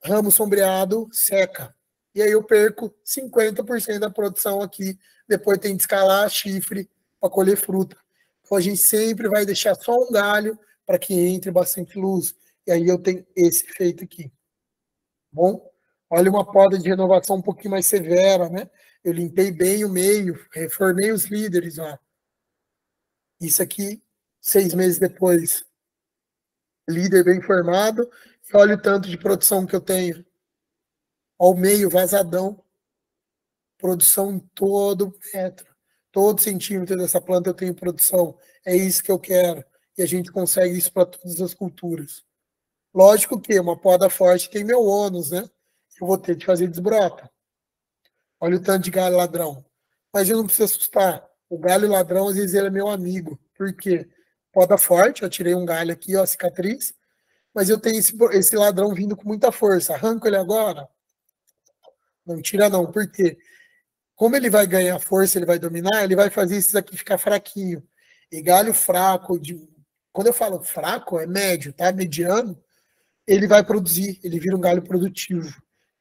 ramo sombreado, seca. E aí eu perco 50% da produção aqui, depois tem que escalar chifre para colher fruta. Então a gente sempre vai deixar só um galho para que entre bastante luz. E aí eu tenho esse efeito aqui. Bom, olha uma poda de renovação um pouquinho mais severa, né? Eu limpei bem o meio, reformei os líderes, ó. Isso aqui, 6 meses depois. Líder bem formado, e olha o tanto de produção que eu tenho. Ao meio, vazadão. Produção em todo metro. Todo centímetro dessa planta eu tenho produção. É isso que eu quero. E a gente consegue isso para todas as culturas. Lógico que uma poda forte tem meu ônus, né? Eu vou ter que fazer desbrota. Olha o tanto de galho ladrão. Mas eu não preciso assustar. O galho ladrão, às vezes, ele é meu amigo. Por quê? Poda forte, eu tirei um galho aqui, ó, cicatriz. Mas eu tenho esse ladrão vindo com muita força. Arranco ele agora? Não tira não. Por quê? Como ele vai ganhar força, ele vai dominar, ele vai fazer esses aqui ficar fraquinho. E galho fraco, quando eu falo fraco, é médio, tá? Mediano, ele vai produzir, ele vira um galho produtivo.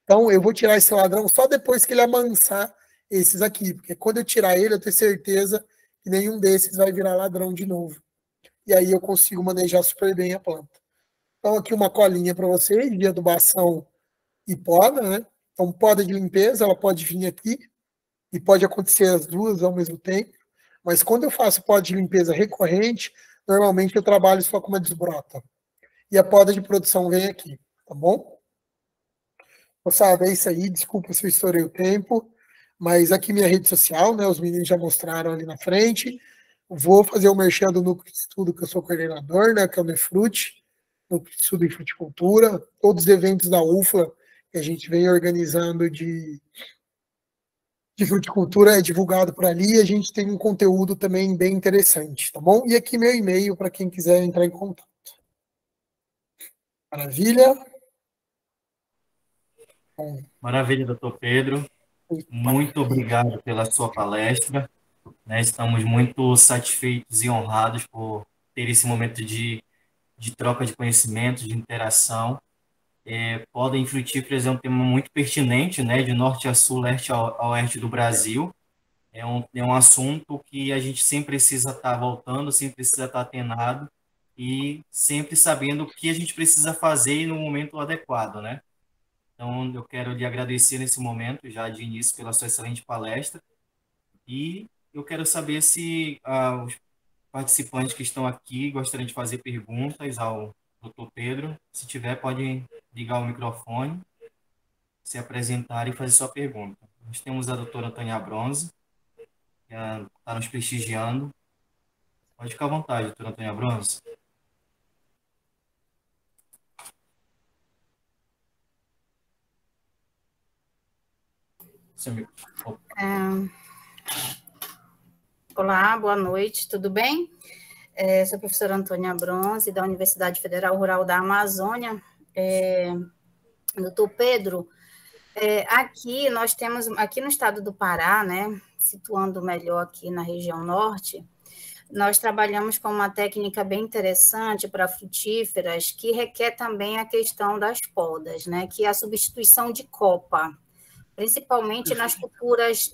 Então, eu vou tirar esse ladrão só depois que ele amansar esses aqui, porque quando eu tirar ele, eu tenho certeza que nenhum desses vai virar ladrão de novo. E aí eu consigo manejar super bem a planta. Então, aqui uma colinha para vocês, de adubação e poda, né? Então, poda de limpeza, ela pode vir aqui, e pode acontecer as duas ao mesmo tempo, mas quando eu faço poda de limpeza recorrente, normalmente eu trabalho só com uma desbrota. E a poda de produção vem aqui, tá bom? Moçada, é isso aí, desculpa se eu estourei o tempo, mas aqui minha rede social, né, os meninos já mostraram ali na frente, vou fazer o merchan do Núcleo de Estudo, que eu sou coordenador, né, que é o Nefrute, Núcleo de Estudo em Fruticultura, todos os eventos da UFLA que a gente vem organizando de fruticultura é divulgado por ali, e a gente tem um conteúdo também bem interessante, tá bom? E aqui meu e-mail para quem quiser entrar em contato. Maravilha. Maravilha, doutor Pedro. Muito obrigado pela sua palestra. Né? Estamos muito satisfeitos e honrados por ter esse momento de troca de conhecimento, de interação. Podem frutíferas é um tema muito pertinente, né? De norte a sul, leste a oeste do Brasil. É um assunto que a gente sempre precisa estar voltando, sempre precisa estar atenado e sempre sabendo o que a gente precisa fazer no momento adequado, né? Então, eu quero lhe agradecer nesse momento, já de início, pela sua excelente palestra. E eu quero saber se os participantes que estão aqui gostariam de fazer perguntas ao doutor Pedro. Se tiver, pode ligar o microfone, se apresentar e fazer sua pergunta. Nós temos a doutora Antônia Bronze, que está nos prestigiando. Pode ficar à vontade, doutora Antônia Bronze. Olá, boa noite, tudo bem? Sou a professora Antônia Bronze, da Universidade Federal Rural da Amazônia. Doutor Pedro, aqui nós temos, aqui no estado do Pará, né, situando melhor aqui na região norte, nós trabalhamos com uma técnica bem interessante para frutíferas, que requer também a questão das podas, né, que é a substituição de copa, principalmente nas culturas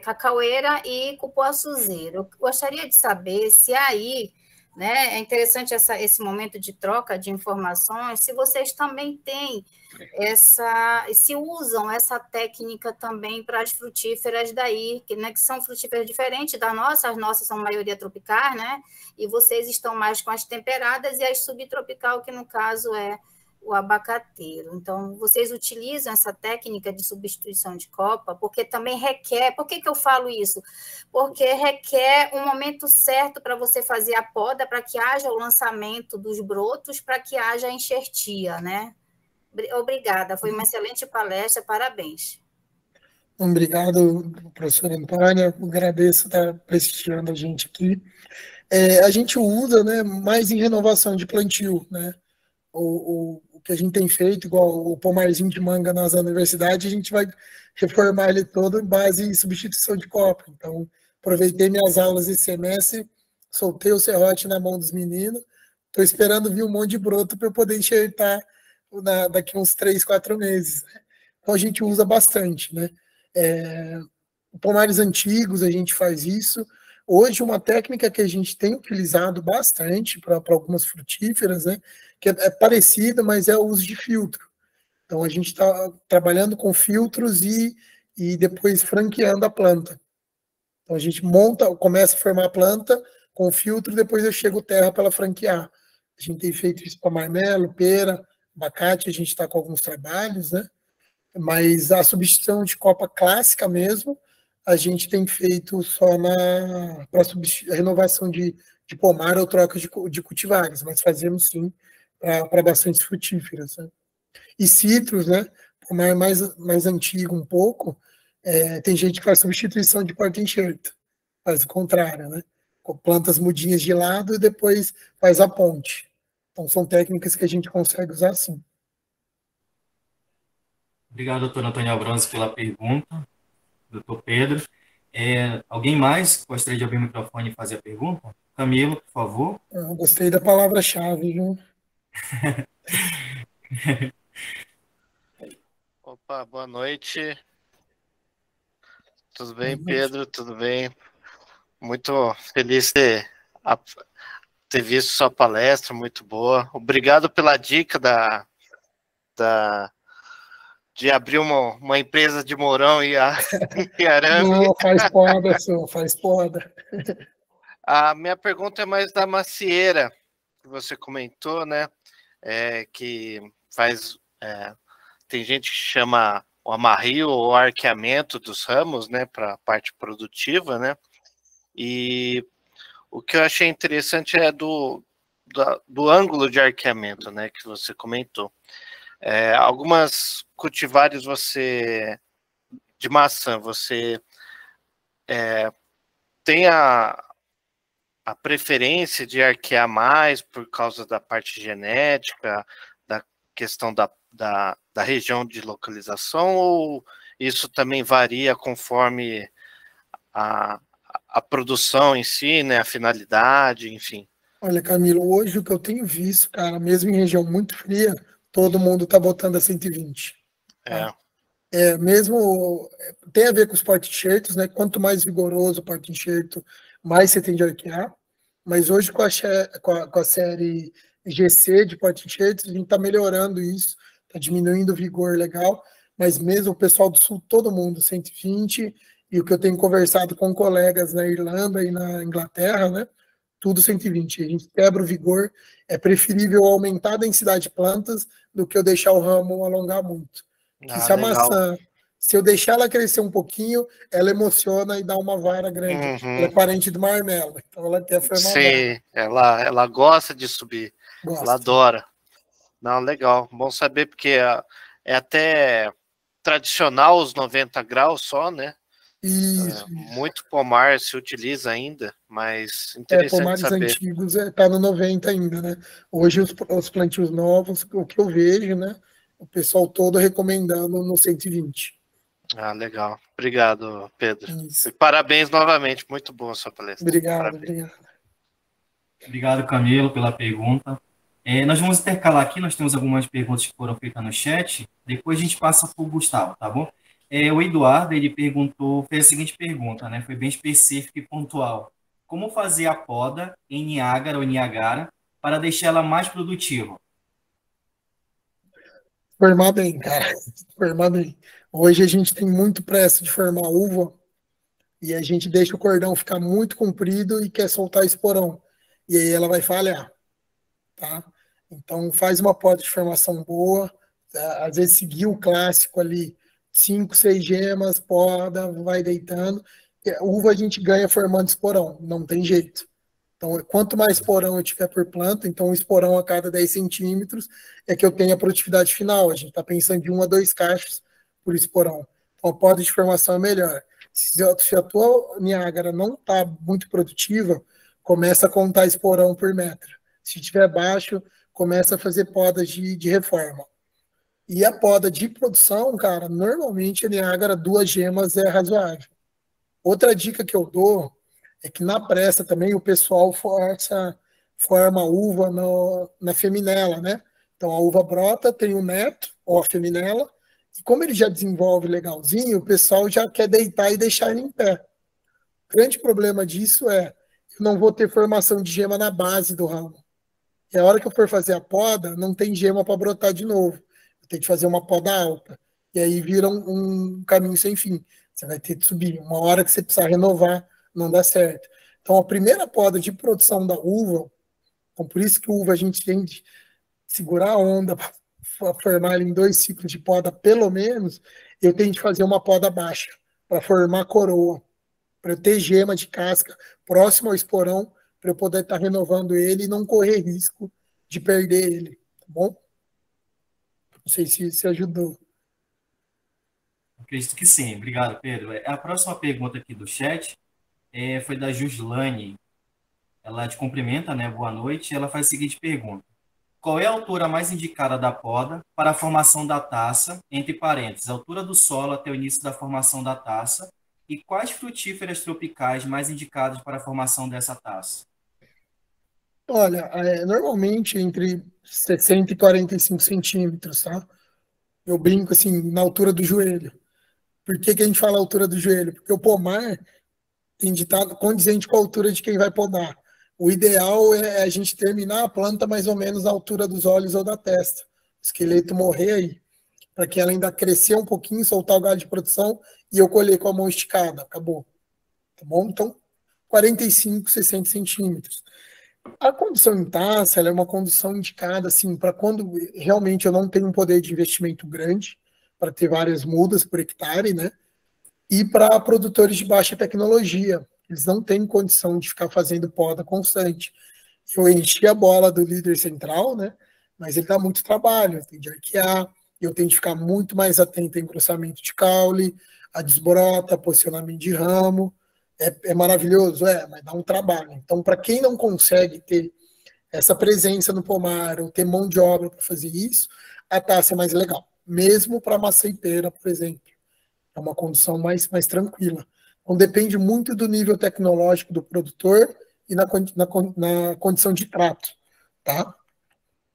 cacaueira e cupuaçuzeiro. Eu gostaria de saber se aí, né, é interessante esse momento de troca de informações, se vocês também têm se usam essa técnica também para as frutíferas daí, que são frutíferas diferentes da nossa, as nossas são maioria tropical, né, e vocês estão mais com as temperadas e as subtropical, que no caso é o abacateiro. Então, vocês utilizam essa técnica de substituição de copa, porque também requer... Por que eu falo isso? Porque requer um momento certo para você fazer a poda, para que haja o lançamento dos brotos, para que haja a enxertia, né? Obrigada, foi uma excelente palestra, parabéns. Obrigado, professora Antônia, agradeço estar prestigiando a gente aqui. A gente usa, né, mais em renovação de plantio, né? O que a gente tem feito, igual o pomarzinho de manga nas universidades, a gente vai reformar ele todo em base em substituição de copa. Então, aproveitei minhas aulas esse semestre, soltei o serrote na mão dos meninos, estou esperando vir um monte de broto para eu poder enxertar daqui uns 3, 4 meses. Né? Então, a gente usa bastante, né? Pomares antigos, a gente faz isso. Hoje, uma técnica que a gente tem utilizado bastante para algumas frutíferas, né, que é parecida, mas é o uso de filtro. Então, a gente está trabalhando com filtros e depois franqueando a planta. Então, a gente começa a formar a planta com filtro, depois eu chego terra para ela franquear. A gente tem feito isso para marmelo, pera, abacate, a gente está com alguns trabalhos, né? Mas a substituição de copa clássica mesmo, a gente tem feito só para renovação de pomar ou troca de cultivares, mas fazemos sim para bastante frutíferas. Né? E citros, né? Pomar mais antigo um pouco, tem gente que faz substituição de porta-enxerto, faz o contrário, né? Com plantas mudinhas de lado e depois faz a ponte. Então são técnicas que a gente consegue usar sim. Obrigado, doutora Antônia Bronze, pela pergunta. Doutor Pedro. Alguém mais gostaria de abrir o microfone e fazer a pergunta? Camilo, por favor. Eu gostei da palavra-chave, viu? Opa, boa noite. Tudo bem, Pedro? Tudo bem? Muito feliz de ter visto sua palestra, muito boa. Obrigado pela dica de abrir uma empresa de morão e arame. Não, faz poda, senhor, faz poda. A minha pergunta é mais da macieira, que você comentou, né? Que faz... tem gente que chama o amarrio ou arqueamento dos ramos, né? Para a parte produtiva, né? E o que eu achei interessante é do ângulo de arqueamento, né? Que você comentou. Algumas cultivares de maçã, você tem a preferência de arquear mais por causa da parte genética, questão da região de localização, ou isso também varia conforme a produção em si, né, a finalidade, enfim? Olha, Camilo, hoje o que eu tenho visto, cara, mesmo em região muito fria, todo mundo tá botando a 120. Tá? Mesmo tem a ver com os porta-enxertos, né? Quanto mais vigoroso o porta-enxerto, mais você tem de arquear. Mas hoje com a série GC de porta-enxertos, a gente está melhorando isso, está diminuindo o vigor legal. Mas mesmo o pessoal do Sul, todo mundo 120, e o que eu tenho conversado com colegas na Irlanda e na Inglaterra, né? Tudo 120. A gente quebra o vigor. É preferível aumentar a densidade de plantas do que eu deixar o ramo alongar muito. Que se a maçã, se eu deixar ela crescer um pouquinho, ela emociona e dá uma vara grande. Ela é parente do marmelo, então ela quer formar. Sim, ela gosta de subir. Gosta. Ela adora. Não, legal. Bom saber, porque é até tradicional os 90 graus só, né? Isso. Muito pomar se utiliza ainda, mas interessante pomares saber. Antigos tá no 90 ainda, né? Hoje os plantios novos, o que eu vejo, né? O pessoal todo recomendando no 120. Legal. Obrigado, Pedro. Isso. E parabéns novamente. Muito boa a sua palestra. Obrigado. Obrigado, Camilo, pela pergunta. Nós vamos intercalar aqui, nós temos algumas perguntas que foram feitas no chat, depois a gente passa para o Gustavo, tá bom? O Eduardo, ele fez a seguinte pergunta, né? Foi bem específica e pontual. Como fazer a poda em Niágara ou Niagara para deixá-la mais produtiva? Formar bem, cara. Formar bem. Hoje a gente tem muito pressa de formar uva e a gente deixa o cordão ficar muito comprido e quer soltar esporão. E aí ela vai falhar, tá? Então faz uma poda de formação boa, às vezes seguir o clássico ali, 5, 6 gemas, poda, vai deitando. Uva a gente ganha formando esporão, não tem jeito. Então, quanto mais esporão eu tiver por planta, então um esporão a cada 10 centímetros é que eu tenho a produtividade final. A gente está pensando de 1 a 2 cachos por esporão. Então, a poda de formação é melhor. Se a tua Niágara não está muito produtiva, começa a contar esporão por metro. Se estiver baixo, começa a fazer podas de reforma. E a poda de produção, cara, normalmente a Niágara 2 gemas é razoável. Outra dica que eu dou é que na pressa também o pessoal forma uva na feminela, né? Então a uva brota, tem o neto, ou a feminela, e como ele já desenvolve legalzinho, o pessoal já quer deitar e deixar ele em pé. O grande problema disso eu não vou ter formação de gema na base do ramo. E a hora que eu for fazer a poda, não tem gema para brotar de novo. Eu tenho que fazer uma poda alta. E aí vira um caminho sem fim. Você vai ter que subir. Uma hora que você precisar renovar, não dá certo. Então, a primeira poda de produção da uva, então por isso que uva a gente tem de segurar a onda para formar ele em 2 ciclos de poda, pelo menos, eu tenho de fazer uma poda baixa, para formar coroa, para eu ter gema de casca próximo ao esporão, para eu poder estar renovando ele e não correr risco de perder ele, tá bom? Não sei se ajudou. Acredito que sim. Obrigado, Pedro. A próxima pergunta aqui do chat foi da Juslane. Ela te cumprimenta, né? Boa noite. Ela faz a seguinte pergunta. Qual é a altura mais indicada da poda para a formação da taça, entre parênteses, a altura do solo até o início da formação da taça, e quais frutíferas tropicais mais indicadas para a formação dessa taça? Olha, normalmente entre 60 e 45 centímetros, tá? Eu brinco assim, na altura do joelho. Por que a gente fala altura do joelho? Porque o pomar tem de estar condizente com a altura de quem vai podar. O ideal é a gente terminar a planta mais ou menos à altura dos olhos ou da testa. O esqueleto morrer aí, para que ela ainda crescer um pouquinho, soltar o galho de produção e eu colher com a mão esticada. Acabou. Tá bom? Então, 45, 60 centímetros. A condução em taça, ela é uma condução indicada assim, para quando realmente eu não tenho um poder de investimento grande, para ter várias mudas por hectare, né? E para produtores de baixa tecnologia. Eles não têm condição de ficar fazendo poda constante. Eu enchi a bola do líder central, né? Mas ele dá muito trabalho, eu tenho de arquear, eu tenho de ficar muito mais atento em cruzamento de caule, a desbrota, posicionamento de ramo. É maravilhoso, mas dá um trabalho. Então, para quem não consegue ter essa presença no pomar, ou ter mão de obra para fazer isso, a taça é mais legal. Mesmo para maçã e pera, por exemplo. É uma condição mais tranquila. Então, depende muito do nível tecnológico do produtor e na condição de trato, tá?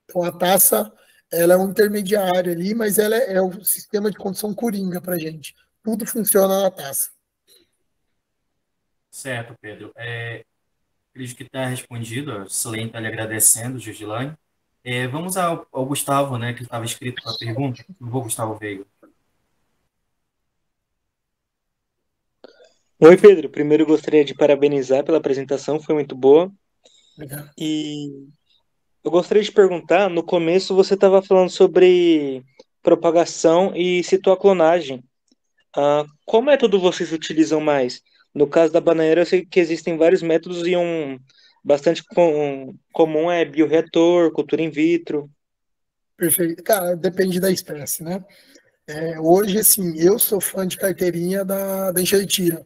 Então, a taça, ela é um intermediário ali, mas ela é o sistema de condição coringa para a gente. Tudo funciona na taça. Certo, Pedro. Acredito que está respondido. A Silene está lhe agradecendo, Gislane. Vamos ao Gustavo, né, que estava escrito para a pergunta. Eu vou, Gustavo Veiga. Oi, Pedro. Primeiro eu gostaria de parabenizar pela apresentação, foi muito boa. Obrigado. E eu gostaria de perguntar, no começo você estava falando sobre propagação e citou a clonagem. Qual método vocês utilizam mais? No caso da bananeira, eu sei que existem vários métodos e um bastante comum é bioreator, cultura in vitro. Perfeito. Cara, depende da espécie, né? Hoje, assim, eu sou fã de carteirinha da enxertia.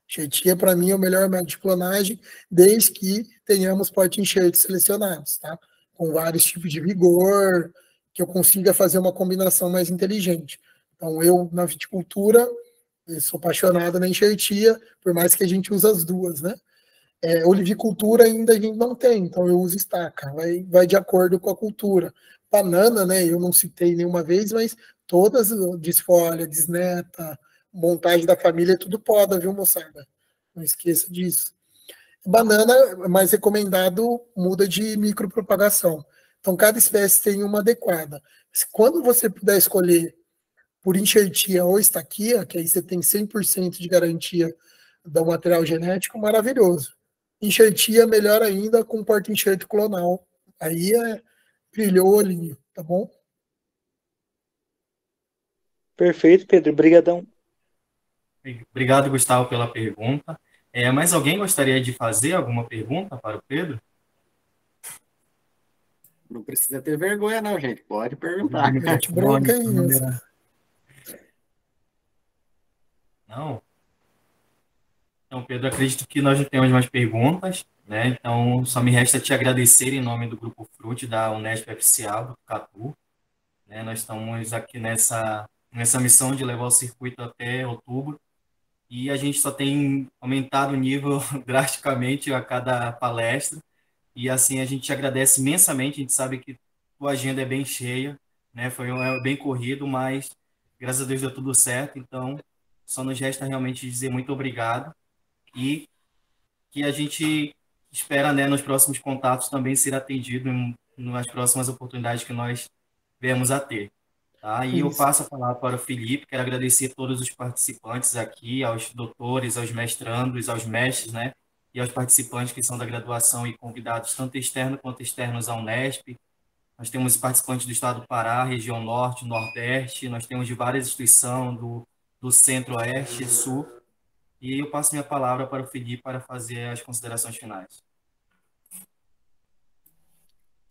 Enxertia, para mim, é o melhor método de clonagem, desde que tenhamos porta-enxertos selecionados, tá? Com vários tipos de vigor, que eu consiga fazer uma combinação mais inteligente. Então, eu, na viticultura, eu sou apaixonado na enxertia, por mais que a gente use as duas, né? Olivicultura ainda a gente não tem, então eu uso estaca, vai de acordo com a cultura. Banana, né, eu não citei nenhuma vez, mas todas, desfolha, desneta, montagem da família, é tudo poda, viu, moçada? Não esqueça disso. Banana, mais recomendado, muda de micropropagação. Então, cada espécie tem uma adequada. Quando você puder escolher por enxertia ou estaquia, que aí você tem 100% de garantia do material genético, maravilhoso. Enxertia, melhor ainda, com porta-enxerto clonal. Aí brilhou o olhinho, tá bom? Perfeito, Pedro. Obrigadão. Obrigado, Gustavo, pela pergunta. Mais alguém gostaria de fazer alguma pergunta para o Pedro? Não precisa ter vergonha, não, gente. Pode perguntar. Mete bronca aí, Não? Então, Pedro, acredito que nós não temos mais perguntas, né? Então, só me resta te agradecer em nome do Grupo Fruit, da Unesp FCA, do Catu. Né? Nós estamos aqui nessa missão de levar o circuito até outubro e a gente só tem aumentado o nível drasticamente a cada palestra e assim a gente te agradece imensamente. A gente sabe que tua agenda é bem cheia, né? Foi bem corrido, mas graças a Deus deu tudo certo. Então, só nos resta realmente dizer muito obrigado e que a gente espera, né, nos próximos contatos também ser atendido nas próximas oportunidades que nós viemos a ter. Tá? E eu passo a palavra para o Felipe. Quero agradecer a todos os participantes aqui, aos doutores, aos mestrandos, aos mestres, né? E aos participantes que são da graduação e convidados, tanto externos quanto externos à Unesp. Nós temos participantes do estado do Pará, região norte, nordeste, nós temos de várias instituições do centro-oeste e sul. E eu passo minha palavra para o Felipe para fazer as considerações finais.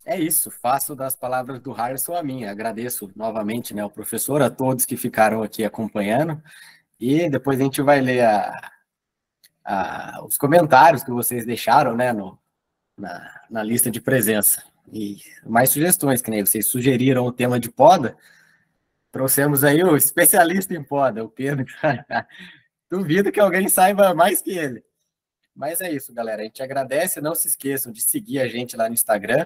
É isso, faço das palavras do Harrison a minha. Agradeço novamente, né, ao professor, a todos que ficaram aqui acompanhando. E depois a gente vai ler os comentários que vocês deixaram, né, na lista de presença. E mais sugestões, que nem vocês sugeriram o tema de poda. Trouxemos aí o especialista em poda, o Pedro. Duvido que alguém saiba mais que ele. Mas é isso, galera. A gente agradece. Não se esqueçam de seguir a gente lá no Instagram,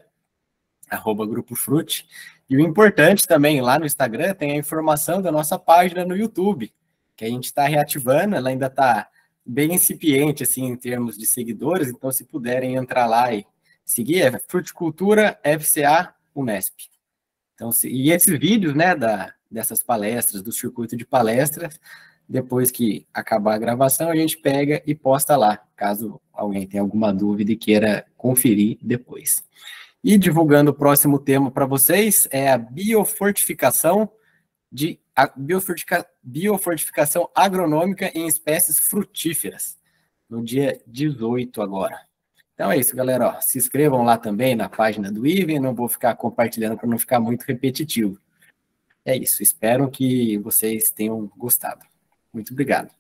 @Grupo Fruit. E o importante também, lá no Instagram, tem a informação da nossa página no YouTube, que a gente está reativando. Ela ainda está bem incipiente, assim, em termos de seguidores. Então, se puderem entrar lá e seguir, é Fruticultura FCA Unesp. Então, e esses vídeos, né, dessas palestras, do circuito de palestras, depois que acabar a gravação, a gente pega e posta lá, caso alguém tenha alguma dúvida e queira conferir depois. E divulgando o próximo tema para vocês, é a biofortificação agronômica em espécies frutíferas, no dia 18 agora. Então é isso, galera. Ó, se inscrevam lá também na página do Iven, não vou ficar compartilhando para não ficar muito repetitivo. É isso, espero que vocês tenham gostado. Muito obrigado.